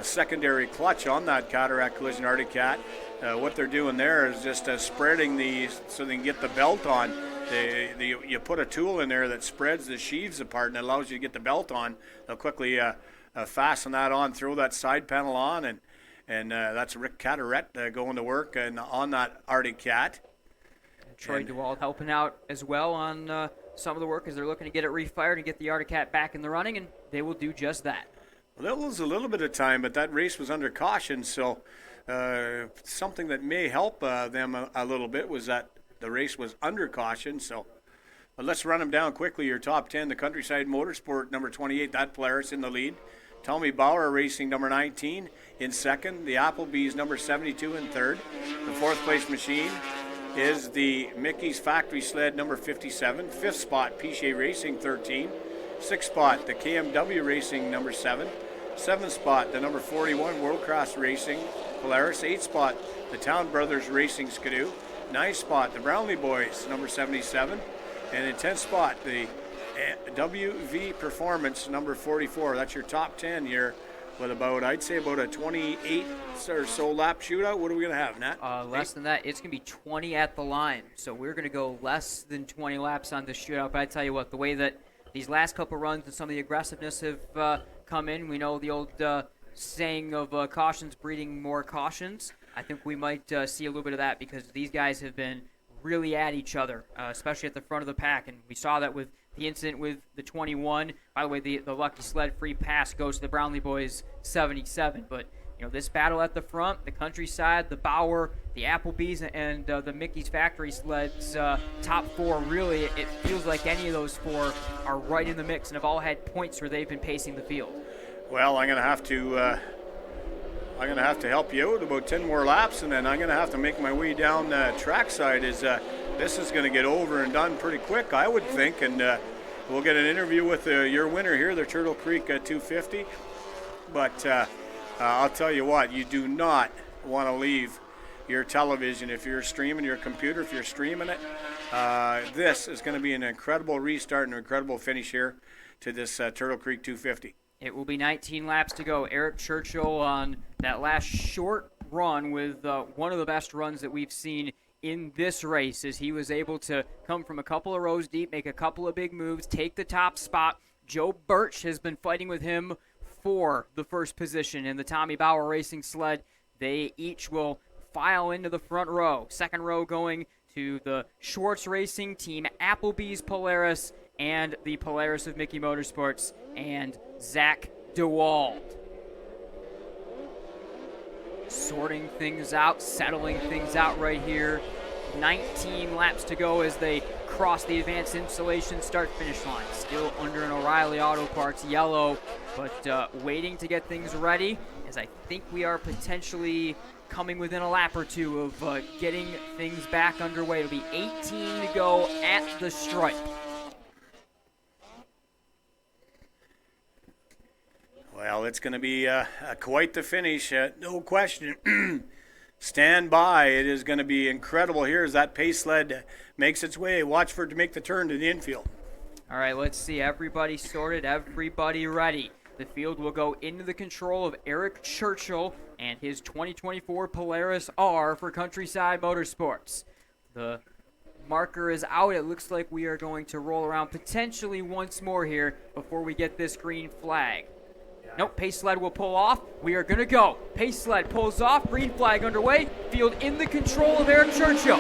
secondary clutch on that Cataract Collision Arctic Cat. What they're doing there is just spreading these so they can get the belt on. You put a tool in there that spreads the sheaves apart and allows you to get the belt on. They'll quickly fasten that on, throw that side panel on, and that's Rick Cataret going to work and on that Arctic Cat. And Troy DeWald helping out as well on some of the work as they're looking to get it refired and get the Arctic Cat back in the running, and they will do just that. Well, that was a little bit of time, but that race was under caution, so something that may help them a little bit was that the race was under caution. So let's run them down quickly. Your top 10, the Countryside Motorsport, number 28, that Polaris in the lead. Tommy Bauer Racing, number 19, in second. The Applebee's, number 72, in third. The fourth place machine is the Mickey's Factory Sled, number 57. Fifth spot, Pichet Racing, 13. Sixth spot, the KMW Racing, number 7. Seventh spot, the number 41, World Cross Racing, Polaris. Eighth spot, the Town Brothers Racing Skidoo. Ninth spot, the Brownlee Boys, number 77. And in 10th spot, the WV Performance, number 44. That's your top 10 here with about, I'd say, about a 28 or so lap shootout. What are we going to have, Nat? Less than that. It's going to be 20 at the line. So we're going to go less than 20 laps on the shootout. But I tell you what, the way that these last couple runs and some of the aggressiveness have come in, we know the old saying of cautions breeding more cautions. I think we might see a little bit of that because these guys have been really at each other, especially at the front of the pack. And we saw that with the incident with the 21. By the way, the lucky sled free pass goes to the Brownlee Boys 77. But, you know, this battle at the front, the Countryside, the Bauer, the Applebee's, and the Mickey's Factory Sleds, top four, really, it feels like any of those four are right in the mix and have all had points where they've been pacing the field. Well, I'm going to have to help you out about 10 more laps, and then I'm going to have to make my way down trackside. This is going to get over and done pretty quick, I would think, and we'll get an interview with your winner here, the Turtle Creek 250. But I'll tell you what, you do not want to leave your television if you're streaming, your computer, if you're streaming it. This is going to be an incredible restart and an incredible finish here to this Turtle Creek 250. It will be 19 laps to go. Eric Churchill on that last short run with one of the best runs that we've seen in this race as he was able to come from a couple of rows deep, make a couple of big moves, take the top spot. Joe Birch has been fighting with him for the first position in the Tommy Bauer Racing sled. They each will file into the front row. Second row going to the Schwartz Racing Team, Applebee's Polaris, and the Polaris of Mickey Motorsports, and Zach DeWald. sorting things out, settling things out right here. 19 laps to go as they cross the advanced installation start-finish line. Still under an O'Reilly Auto Parts yellow, but waiting to get things ready, as I think we are potentially coming within a lap or two of getting things back underway. It'll be 18 to go at the stripe. Well, it's going to be quite the finish, no question. Stand by. It is going to be incredible here as that pace sled makes its way. Watch for it to make the turn to the infield. All right, let's see. Everybody sorted, everybody ready. The field will go into the control of Eric Churchill and his 2024 Polaris R for Countryside Motorsports. The marker is out. It looks like we are going to roll around potentially once more here before we get this green flag. Nope, pace sled will pull off. We are going to go. Pace sled pulls off. Green flag underway. Field in the control of Eric Churchill.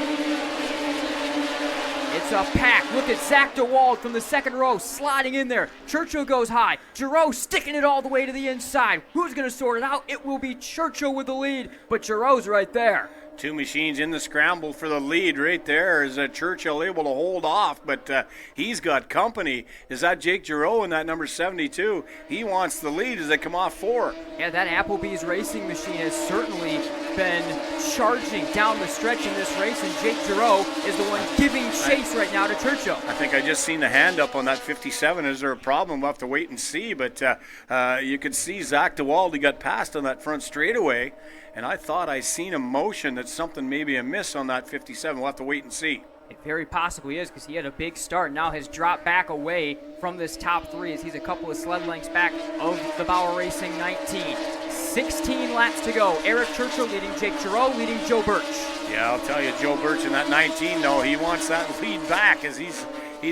It's a pack. Look at Zach DeWald from the second row sliding in there. Churchill goes high. Giroux sticking it all the way to the inside. Who's going to sort it out? It will be Churchill with the lead, but Giroux's right there. Two machines in the scramble for the lead right there. Is Churchill able to hold off, but he's got company. Is that Jake Giroux in that number 72? He wants the lead as they come off 4. Yeah, that Applebee's racing machine has certainly been charging down the stretch in this race, and Jake Giroux is the one giving chase right now to Churchill. I think I just seen the hand up on that 57. Is there a problem? We'll have to wait and see, but you could see Zach DeWald. He got passed on that front straightaway, and I thought I seen a motion that something maybe a miss on that 57. We'll have to wait and see. It very possibly is, because he had a big start, now has dropped back away from this top 3 as he's a couple of sled lengths back of the Bauer Racing 19. 16 laps to go. Eric Churchill leading Jake Giroux, leading Joe Birch. Yeah, I'll tell you, Joe Birch in that 19, though, he wants that lead back as he's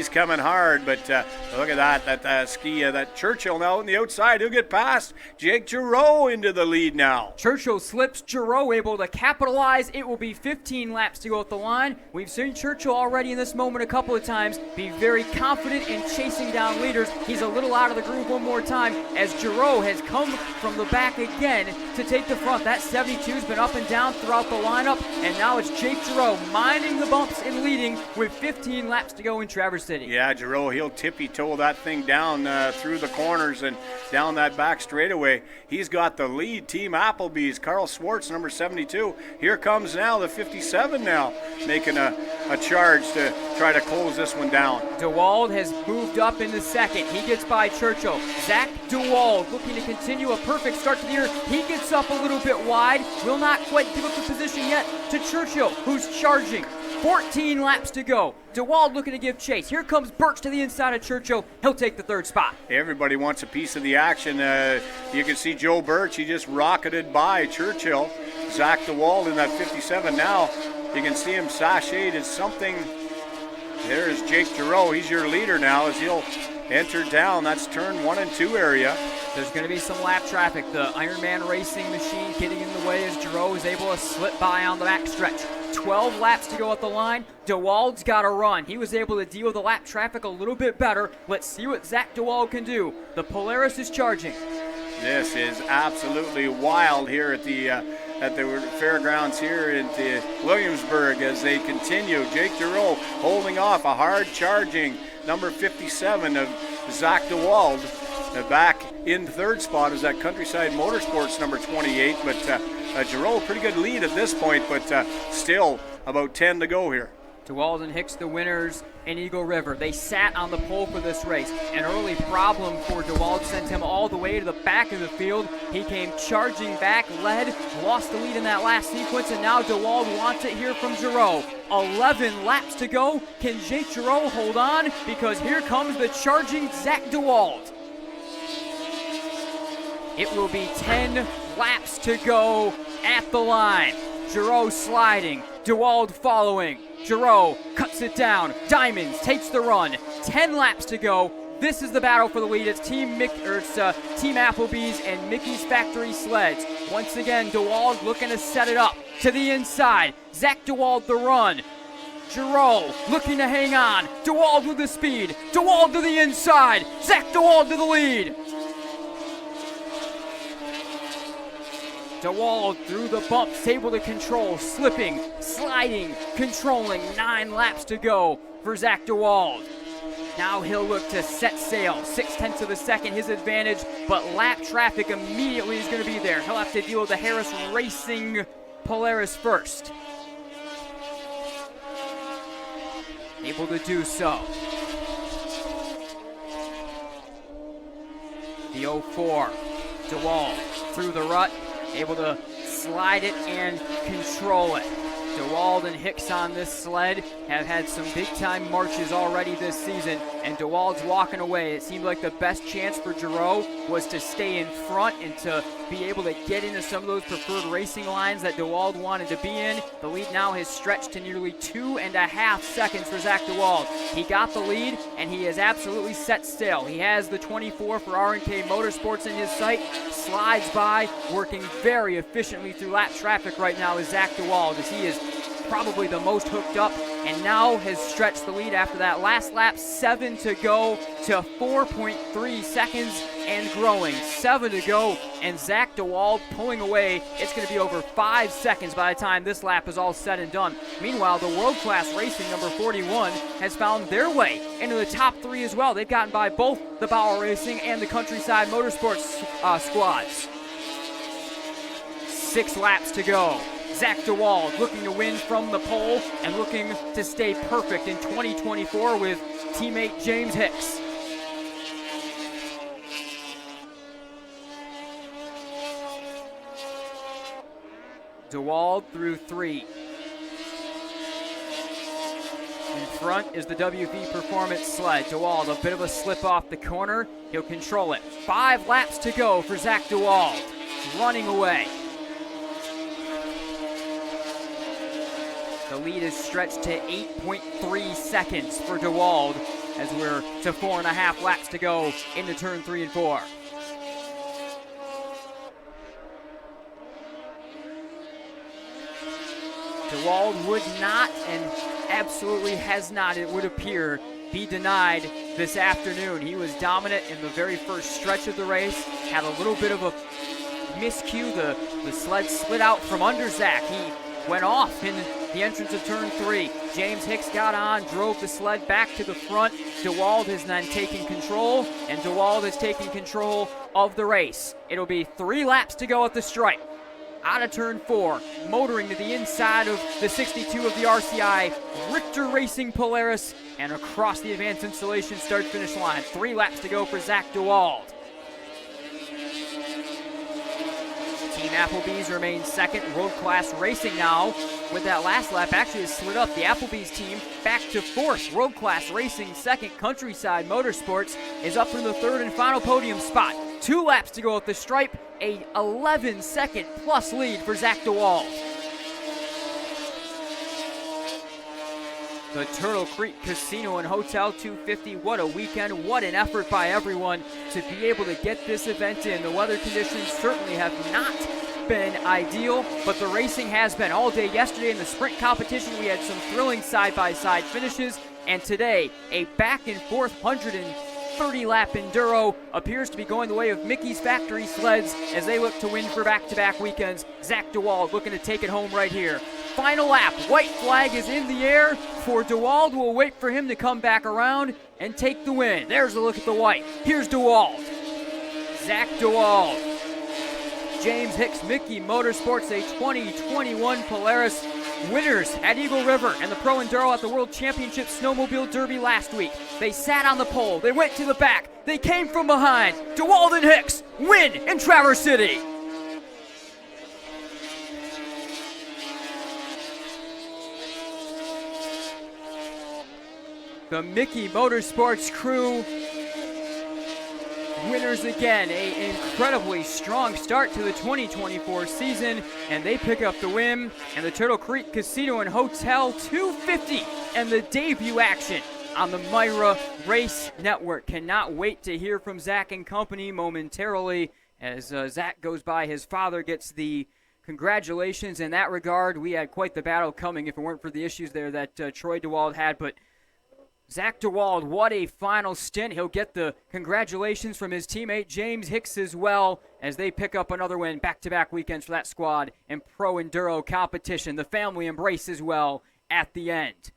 coming hard. But look at that Churchill now on the outside. He'll get past Jake Giroux into the lead now. Churchill slips, Giroux able to capitalize. It will be 15 laps to go at the line. We've seen Churchill already in this moment a couple of times be very confident in chasing down leaders. He's a little out of the groove one more time as Giroux has come from the back again to take the front. That 72's been up and down throughout the lineup, and now it's Jake Giroux minding the bumps and leading with 15 laps to go in Traverse City. Yeah, Giroux, he'll tippy-toe that thing down through the corners and down that back straightaway. He's got the lead. Team Applebee's, Carl Swartz, number 72. Here comes now the 57 now, making a charge to try to close this one down. DeWald has moved up into second. He gets by Churchill. Zach DeWald looking to continue a perfect start to the year. He gets up a little bit wide. Will not quite give up the position yet to Churchill, who's charging. 14 laps to go. DeWald looking to give chase. Here comes Birch to the inside of Churchill. He'll take the third spot. Everybody wants a piece of the action. You can see Joe Birch. He just rocketed by Churchill. Zach DeWald in that 57 now. You can see him sashayed as something. There's Jake Giroux. He's your leader now as he'll enter down. That's turn 1 and 2 area. There's going to be some lap traffic. The Ironman racing machine getting in the way as Giroux is able to slip by on the back stretch. 12 laps to go at the line. DeWald's got to run. He was able to deal with the lap traffic a little bit better. Let's see what Zach DeWald can do. The Polaris is charging. This is absolutely wild here at the fairgrounds here in Williamsburg as they continue. Jake Giroux holding off a hard charging number 57 of Zach DeWald. Back in third spot is that Countryside Motorsports number 28, but Giroux, pretty good lead at this point, but still about 10 to go here. DeWald and Hicks, the winners in Eagle River. They sat on the pole for this race. An early problem for DeWald sent him all the way to the back of the field. He came charging back, led, lost the lead in that last sequence, and now DeWald wants it here from Giroux. 11 laps to go. Can Jake Giroux hold on? Because here comes the charging Zach DeWald. It will be 10 laps to go at the line. Giroux sliding, DeWald following. Giroux cuts it down. Diamonds takes the run. 10 laps to go. This is the battle for the lead. It's Team Applebee's and Mickey's Factory Sleds. Once again, DeWald looking to set it up to the inside. Zach DeWald the run. Giroux looking to hang on. DeWald with the speed. DeWald to the inside. Zach DeWald to the lead. DeWald through the bumps, able to control, slipping, sliding, controlling. 9 laps to go for Zach DeWald. Now he'll look to set sail. 0.6 of a second his advantage, but lap traffic immediately is going to be there. He'll have to deal with the Harris Racing Polaris first. Able to do so. The 04, DeWald through the rut, able to slide it and control it. DeWald and Hicks on this sled have had some big-time marches already this season, and DeWald's walking away. It seemed like the best chance for Giroux was to stay in front and to be able to get into some of those preferred racing lines that DeWald wanted to be in. The lead now has stretched to nearly 2.5 seconds for Zach DeWald. He got the lead, and he has absolutely set sail. He has the 24 for R&K Motorsports in his sight, slides by, working very efficiently through lap traffic right now is Zach DeWald, as he is probably the most hooked up, and now has stretched the lead after that last lap. 7 to go to 4.3 seconds and growing. 7 to go, and Zach DeWald pulling away. It's going to be over 5 seconds by the time this lap is all said and done. Meanwhile, the World Class Racing number 41 has found their way into the top 3 as well. They've gotten by both the Bauer Racing and the Countryside Motorsports squads. 6 laps to go. Zach DeWald looking to win from the pole and looking to stay perfect in 2024 with teammate James Hicks. DeWald through 3. In front is the WV Performance sled. DeWald, a bit of a slip off the corner. He'll control it. 5 laps to go for Zach DeWald. Running away. The lead is stretched to 8.3 seconds for DeWald as we're to 4.5 laps to go into turn 3 and 4. DeWald would not, and absolutely has not, it would appear, be denied this afternoon. He was dominant in the very first stretch of the race, had a little bit of a miscue. The sled slid out from under Zach. He went off in the entrance of turn 3. James Hicks got on, drove the sled back to the front. DeWald has then taken control, and DeWald has taken control of the race. It'll be 3 laps to go at the stripe. Out of turn 4, motoring to the inside of the 62 of the RCI Richter Racing Polaris, and across the advanced installation start-finish line. 3 laps to go for Zach DeWald. Team Applebee's remains second. World Class Racing now, with that last lap, actually has slid up. The Applebee's team back to 4th. World Class Racing second. Countryside Motorsports is up in the 3rd and final podium spot. 2 laps to go at the stripe. A 11-second plus lead for Zach DeWald. The Turtle Creek Casino and Hotel 250. What a weekend. What an effort by everyone to be able to get this event in. The weather conditions certainly have not been ideal, but the racing has been all day yesterday in the sprint competition. We had some thrilling side-by-side finishes, and today a back-and-forth 130-lap Enduro appears to be going the way of Mickey's Factory Sleds as they look to win for back-to-back weekends. Zach DeWald looking to take it home right here. Final lap, white flag is in the air for DeWald. We'll wait for him to come back around and take the win. There's a look at the white. Here's DeWald. Zach DeWald. James Hicks, Mickey Motorsports, a 2021 Polaris. Winners at Eagle River and the Pro Enduro at the World Championship Snowmobile Derby last week. They sat on the pole. They went to the back. They came from behind. DeWald and Hicks win in Traverse City. The Mickey Motorsports crew winners again. An incredibly strong start to the 2024 season, and they pick up the win. And the Turtle Creek Casino and Hotel 250 and the debut action on the MIRA Race Network. Cannot wait to hear from Zach and company momentarily as Zach goes by. His father gets the congratulations. In that regard, we had quite the battle coming if it weren't for the issues there that Troy DeWald had, but Zach DeWald, what a final stint. He'll get the congratulations from his teammate James Hicks as well as they pick up another win, back-to-back weekends for that squad in Pro Enduro competition. The family embrace as well at the end.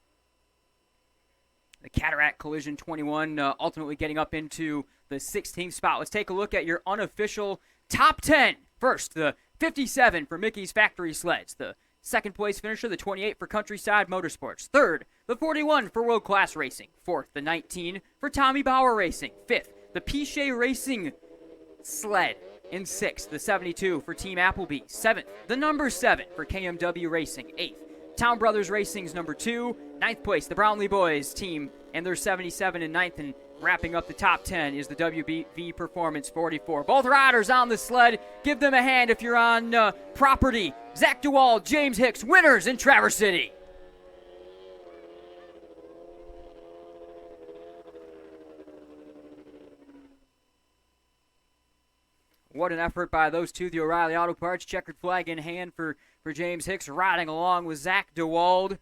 The Cataract Collision 21 ultimately getting up into the 16th spot. Let's take a look at your unofficial top 10. First, the 57 for Mickey's Factory Sleds. The second place finisher, the 28 for Countryside Motorsports. Third, the 41 for World Class Racing. Fourth, the 19 for Tommy Bauer Racing. Fifth, the Pichet Racing Sled. In sixth, the 72 for Team Appleby. Seventh, the number 7 for KMW Racing. Eighth, Town Brothers Racing's number 2. Ninth place, the Brownlee Boys team and their 77 in ninth. And wrapping up the top 10 is the WBV Performance 44. Both riders on the sled. Give them a hand if you're on property. Zach DeWald, James Hicks, winners in Traverse City. What an effort by those two. The O'Reilly Auto Parts checkered flag in hand for James Hicks, riding along with Zach DeWald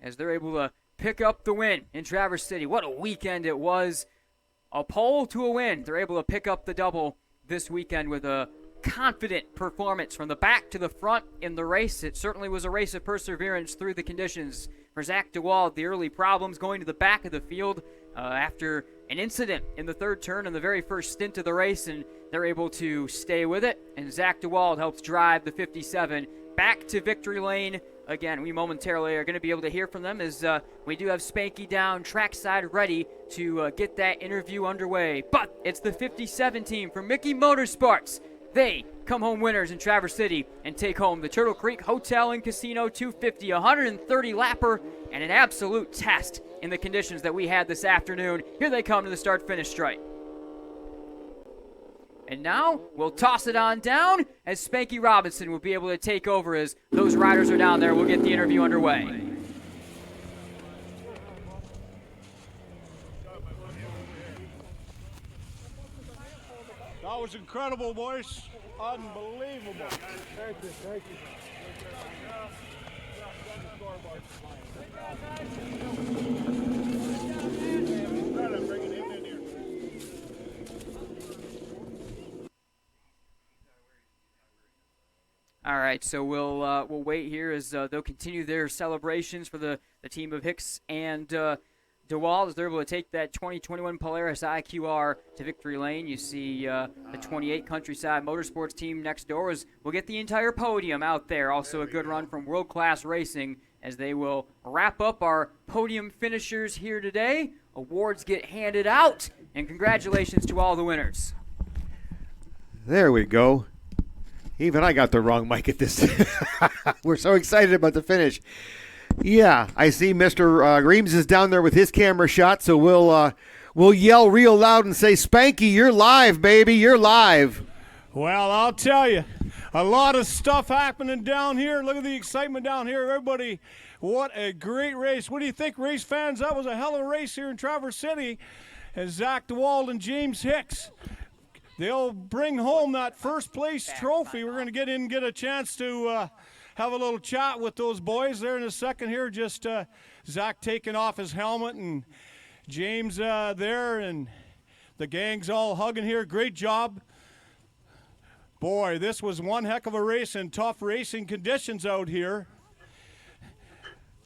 as they're able to pick up the win in Traverse City. What a weekend it was. A pole to a win. They're able to pick up the double this weekend with a confident performance from the back to the front in the race. It certainly was a race of perseverance through the conditions. For Zach DeWald, the early problems going to the back of the field after an incident in the third turn in the very first stint of the race, and they're able to stay with it. And Zach DeWald helps drive the 57 back to victory lane. Again, we momentarily are going to be able to hear from them as we do have Spanky down trackside ready to get that interview underway. But it's the 57 team from Mickey Motorsports. They come home winners in Traverse City and take home the Turtle Creek Hotel and Casino 250, 130 lapper, and an absolute test in the conditions that we had this afternoon. Here they come to the start-finish straight. And now we'll toss it on down as Spanky Robinson will be able to take over as those riders are down there. We'll get the interview underway. That was incredible, boys. Unbelievable. Thank you, thank you. All right, so we'll wait here as they'll continue their celebrations for the team of Hicks and DeWald as they're able to take that 2021 Polaris IQR to victory lane. You see the 28 Countryside Motorsports team next door as we'll get the entire podium out there. Also a good run from World Class Racing as they will wrap up our podium finishers here today. Awards get handed out, and congratulations to all the winners. There we go. Even I got the wrong mic at this. We're so excited about the finish. Yeah, I see Mr. Reams is down there with his camera shot, so we'll yell real loud and say, Spanky, you're live, baby, you're live. Well, I'll tell you, a lot of stuff happening down here. Look at the excitement down here. Everybody, what a great race. What do you think, race fans? That was a hell of a race here in Traverse City. And Zach DeWald and James Hicks, they'll bring home that first place trophy. We're going to get in and get a chance to have a little chat with those boys there in a second here. Just Zach taking off his helmet and James there, and the gang's all hugging here. Great job. Boy, this was one heck of a race in tough racing conditions out here.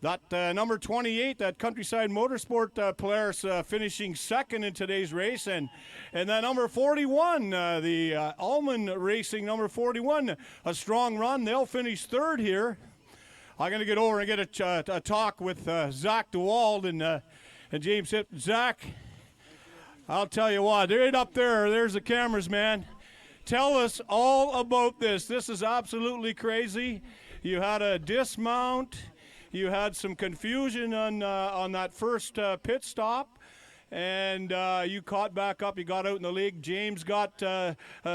That number 28, that Countryside Motorsport Polaris finishing second in today's race. And that number 41, the Allman Racing number 41, a strong run. They'll finish third here. I'm going to get over and get a talk with Zach DeWald and James Hipp. Zach, I'll tell you what, they're right up there. There's the cameras, man. Tell us all about this. This is absolutely crazy. You had a dismount. You had some confusion on that first pit stop, and you caught back up. You got out in the league. James got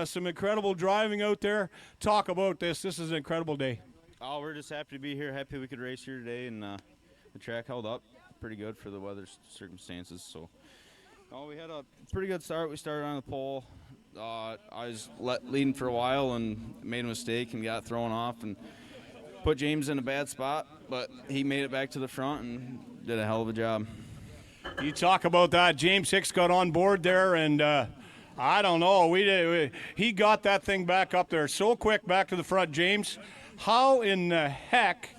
some incredible driving out there. Talk about this. This is an incredible day. Oh, we're just happy to be here. Happy we could race here today, and the track held up pretty good for the weather circumstances. So, we had a pretty good start. We started on the pole. I was leading for a while and made a mistake and got thrown off and put James in a bad spot, but he made it back to the front and did a hell of a job. You talk about that. James Hicks got on board there, and I don't know. He got that thing back up there so quick back to the front. James, how in the heck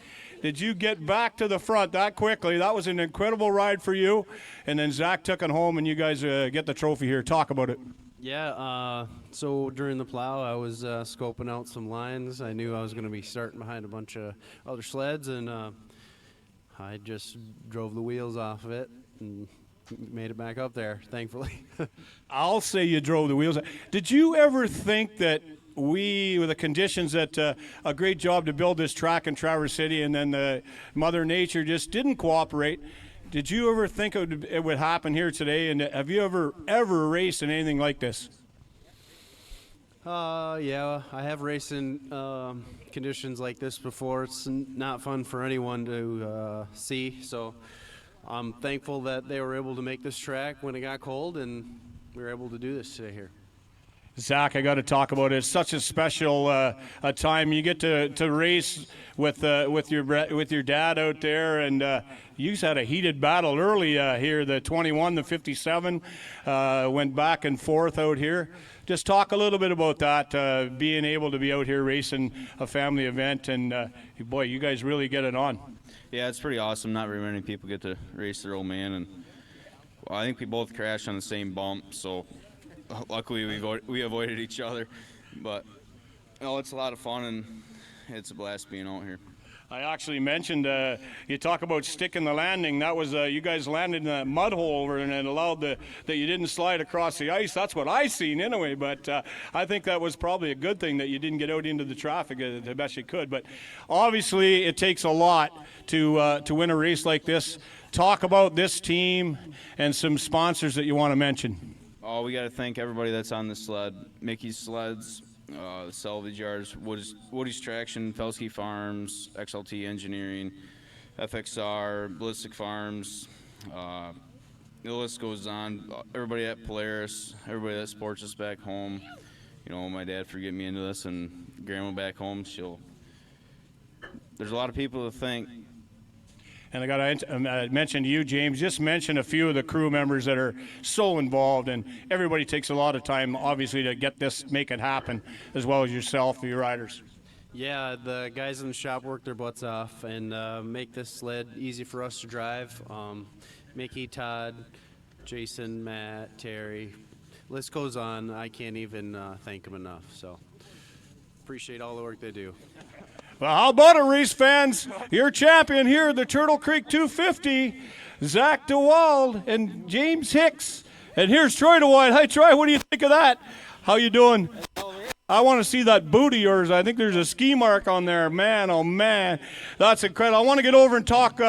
did you get back to the front that quickly? That was an incredible ride for you. And then Zach took it home, and you guys get the trophy here. Talk about it. Yeah, so during the plow, I was scoping out some lines. I knew I was going to be starting behind a bunch of other sleds, and I just drove the wheels off of it and made it back up there, thankfully. I'll say you drove the wheels. Did you ever think that with the conditions that a great job to build this track in Traverse City, and then Mother Nature just didn't cooperate? Did you ever think it would happen here today? And have you ever raced in anything like this? Yeah, I have raced in conditions like this before. It's not fun for anyone to see, so I'm thankful that they were able to make this track when it got cold, and we were able to do this today here. Zach, I got to talk about it. It's such a special a time. You get to race with your dad out there, and you had a heated battle early here. The 21, the 57 went back and forth out here. Just talk a little bit about that, being able to be out here racing a family event, and boy, you guys really get it on. Yeah, it's pretty awesome. Not very many people get to race their old man, and well, I think we both crashed on the same bump, so luckily we avoided each other. But it's a lot of fun, and it's a blast being out here. I actually mentioned, you talk about sticking the landing. That was, you guys landed in that mud hole over, and it allowed that you didn't slide across the ice. That's what I seen anyway, but I think that was probably a good thing that you didn't get out into the traffic the best you could. But obviously it takes a lot to win a race like this. Talk about this team and some sponsors that you want to mention. Oh, we got to thank everybody that's on the sled. Mickey's Sleds, the Salvage Yards, Woody's Traction, Felsky Farms, XLT Engineering, FXR, Ballistic Farms. The list goes on. Everybody at Polaris, everybody that supports us back home. You know, my dad for getting me into this, and Grandma back home. There's a lot of people to thank. And I got to mention to you, James, just mention a few of the crew members that are so involved, and everybody takes a lot of time, obviously, to make it happen, as well as yourself, your riders. Yeah, the guys in the shop work their butts off and make this sled easy for us to drive. Mickey, Todd, Jason, Matt, Terry, list goes on. I can't even thank them enough, so appreciate all the work they do. Well, how about it, race fans? Your champion here, the Turtle Creek 250, Zach DeWald and James Hicks. And here's Troy DeWald. Hi, Troy. What do you think of that? How you doing? I want to see that boot of yours. I think there's a ski mark on there. Man, oh, man. That's incredible. I want to get over and talk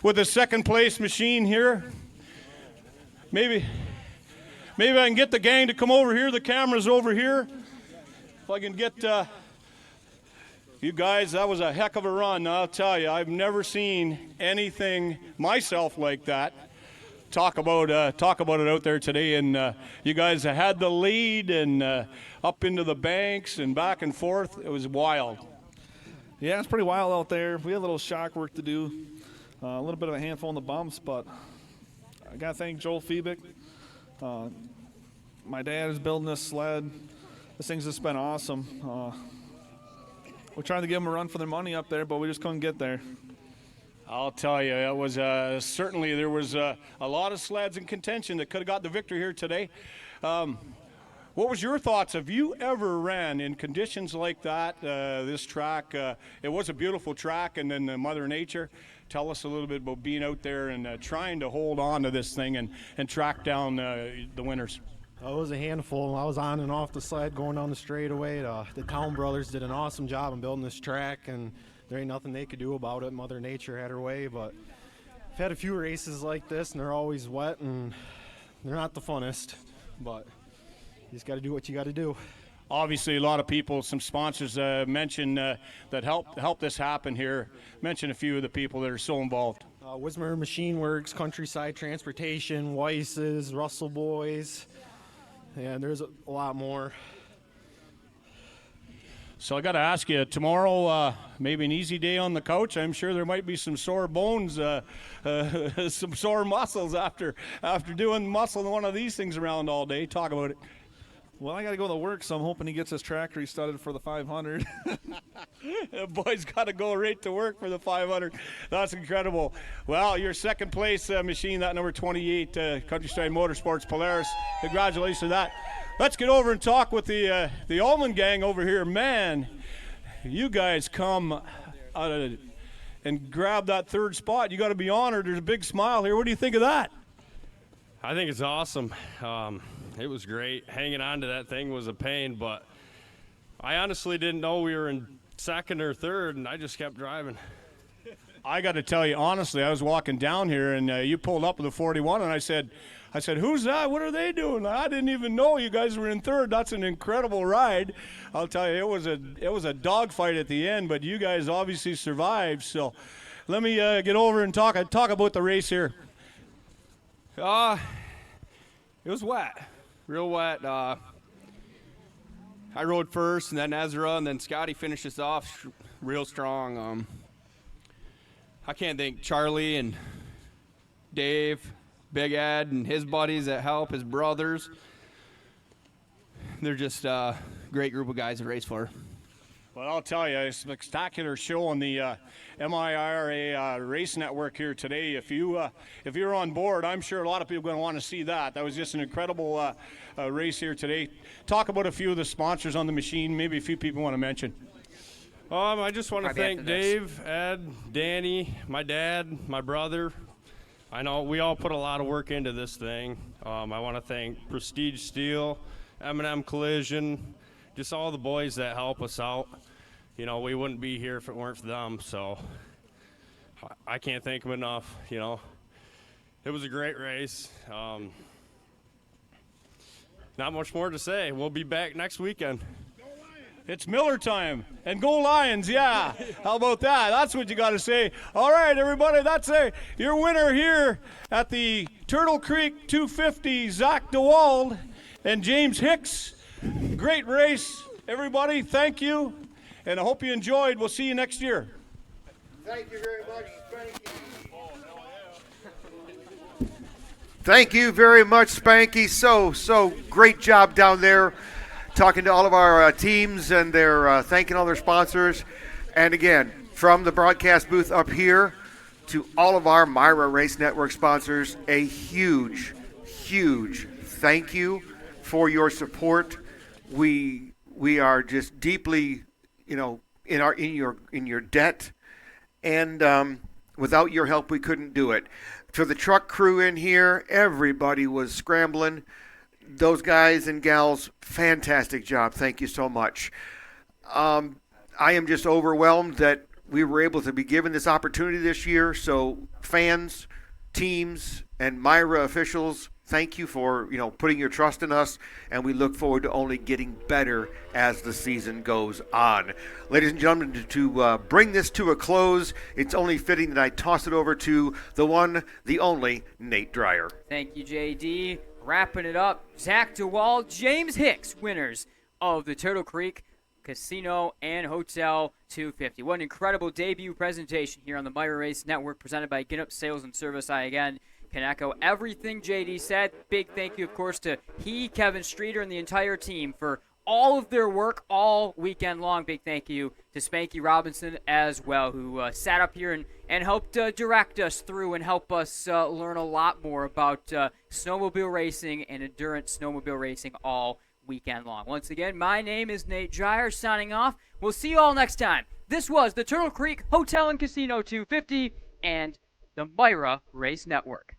with the second place machine here. Maybe I can get the gang to come over here. The camera's over here. If I can get... You guys, that was a heck of a run. I'll tell you, I've never seen anything myself like that. Talk about it out there today, and you guys had the lead and up into the banks and back and forth. It was wild. Yeah, it's pretty wild out there. We had a little shock work to do, a little bit of a handful in the bumps, but I got to thank Joel Feebick. My dad is building this sled. This thing's just been awesome. We're trying to give them a run for their money up there, but we just couldn't get there. I'll tell you, it was certainly there was a lot of sleds in contention that could have got the victory here today. What was your thoughts? Have you ever ran in conditions like that, this track? It was a beautiful track, and then Mother Nature. Tell us a little bit about being out there and trying to hold on to this thing and track down the winners. It was a handful. I was on and off the sled going down the straightaway. The Town brothers did an awesome job in building this track, and there ain't nothing they could do about it. Mother Nature had her way, but I've had a few races like this, and they're always wet, and they're not the funnest, but you just got to do what you got to do. Obviously, a lot of people, some sponsors mentioned that helped this happen here. Mention a few of the people that are so involved. Wismer Machine Works, Countryside Transportation, Weiss's, Russell Boys. Yeah, there's a lot more. So I got to ask you, tomorrow, maybe an easy day on the couch. I'm sure there might be some sore bones, some sore muscles after doing muscling one of these things around all day. Talk about it. Well, I got to go to work, so I'm hoping he gets his track restarted for the 500. The boy's got to go right to work for the 500. That's incredible. Well, your second place machine, that number 28, Countryside Motorsports Polaris. Congratulations on that. Let's get over and talk with the Allman gang over here. Man, you guys come and grab that third spot. You got to be honored. There's a big smile here. What do you think of that? I think it's awesome. It was great. Hanging on to that thing was a pain, but I honestly didn't know we were in second or third, and I just kept driving. I got to tell you, honestly, I was walking down here, and you pulled up with a 41, and I said, who's that? What are they doing? I didn't even know you guys were in third. That's an incredible ride. I'll tell you, it was a dogfight at the end, but you guys obviously survived. So let me get over and talk about the race here. It was wet, real wet. I rode first, and then Ezra, and then Scotty finished us off real strong. I can't thank Charlie and Dave, Big Ed, and his buddies that help, his brothers. They're just a great group of guys to race for. Well, I'll tell you, it's a spectacular show on the MIRA Race Network here today. If you're on board, I'm sure a lot of people are going to want to see that. That was just an incredible race here today. Talk about a few of the sponsors on the machine, maybe a few people want to mention. I just want to thank Dave, Ed, Danny, my dad, my brother. I know we all put a lot of work into this thing. I want to thank Prestige Steel, M&M Collision, just all the boys that help us out. You know, we wouldn't be here if it weren't for them, so I can't thank them enough. You know, it was a great race. Not much more to say. We'll be back next weekend. It's Miller time, and go Lions, yeah. How about that? That's what you got to say. All right, everybody, that's your winner here at the Turtle Creek 250, Zach DeWald and James Hicks. Great race, everybody. Thank you, and I hope you enjoyed. We'll see you next year. Thank you very much, Spanky. Thank you very much, Spanky. So great job down there. Talking to all of our teams, and they're thanking all their sponsors. And again, from the broadcast booth up here to all of our MIRA Race Network sponsors, a huge, huge thank you for your support. We are just deeply, in your debt, and without your help, we couldn't do it. For the truck crew in here, everybody was scrambling. Those guys and gals, fantastic job. Thank you so much. I am just overwhelmed that we were able to be given this opportunity this year. So fans, teams, and MIRA officials, thank you for putting your trust in us, and we look forward to only getting better as the season goes on. Ladies and gentlemen, to bring this to a close, it's only fitting that I toss it over to the one, the only, Nate Dreyer. Thank you, JD. Wrapping it up, Zach DeWald, James Hicks, winners of the Turtle Creek Casino and Hotel 250. What an incredible debut presentation here on the MIRA Race Network, presented by Ginup Sales and Service. I again can echo everything JD said. Big thank you, of course, to Kevin Streeter, and the entire team for all of their work all weekend long. Big thank you to Spanky Robinson as well, who sat up here and helped direct us through and help us learn a lot more about snowmobile racing and endurance snowmobile racing all weekend long. Once again, my name is Nate Dreyer, signing off. We'll see you all next time. This was the Turtle Creek Hotel and Casino 250 and the MIRA Race Network.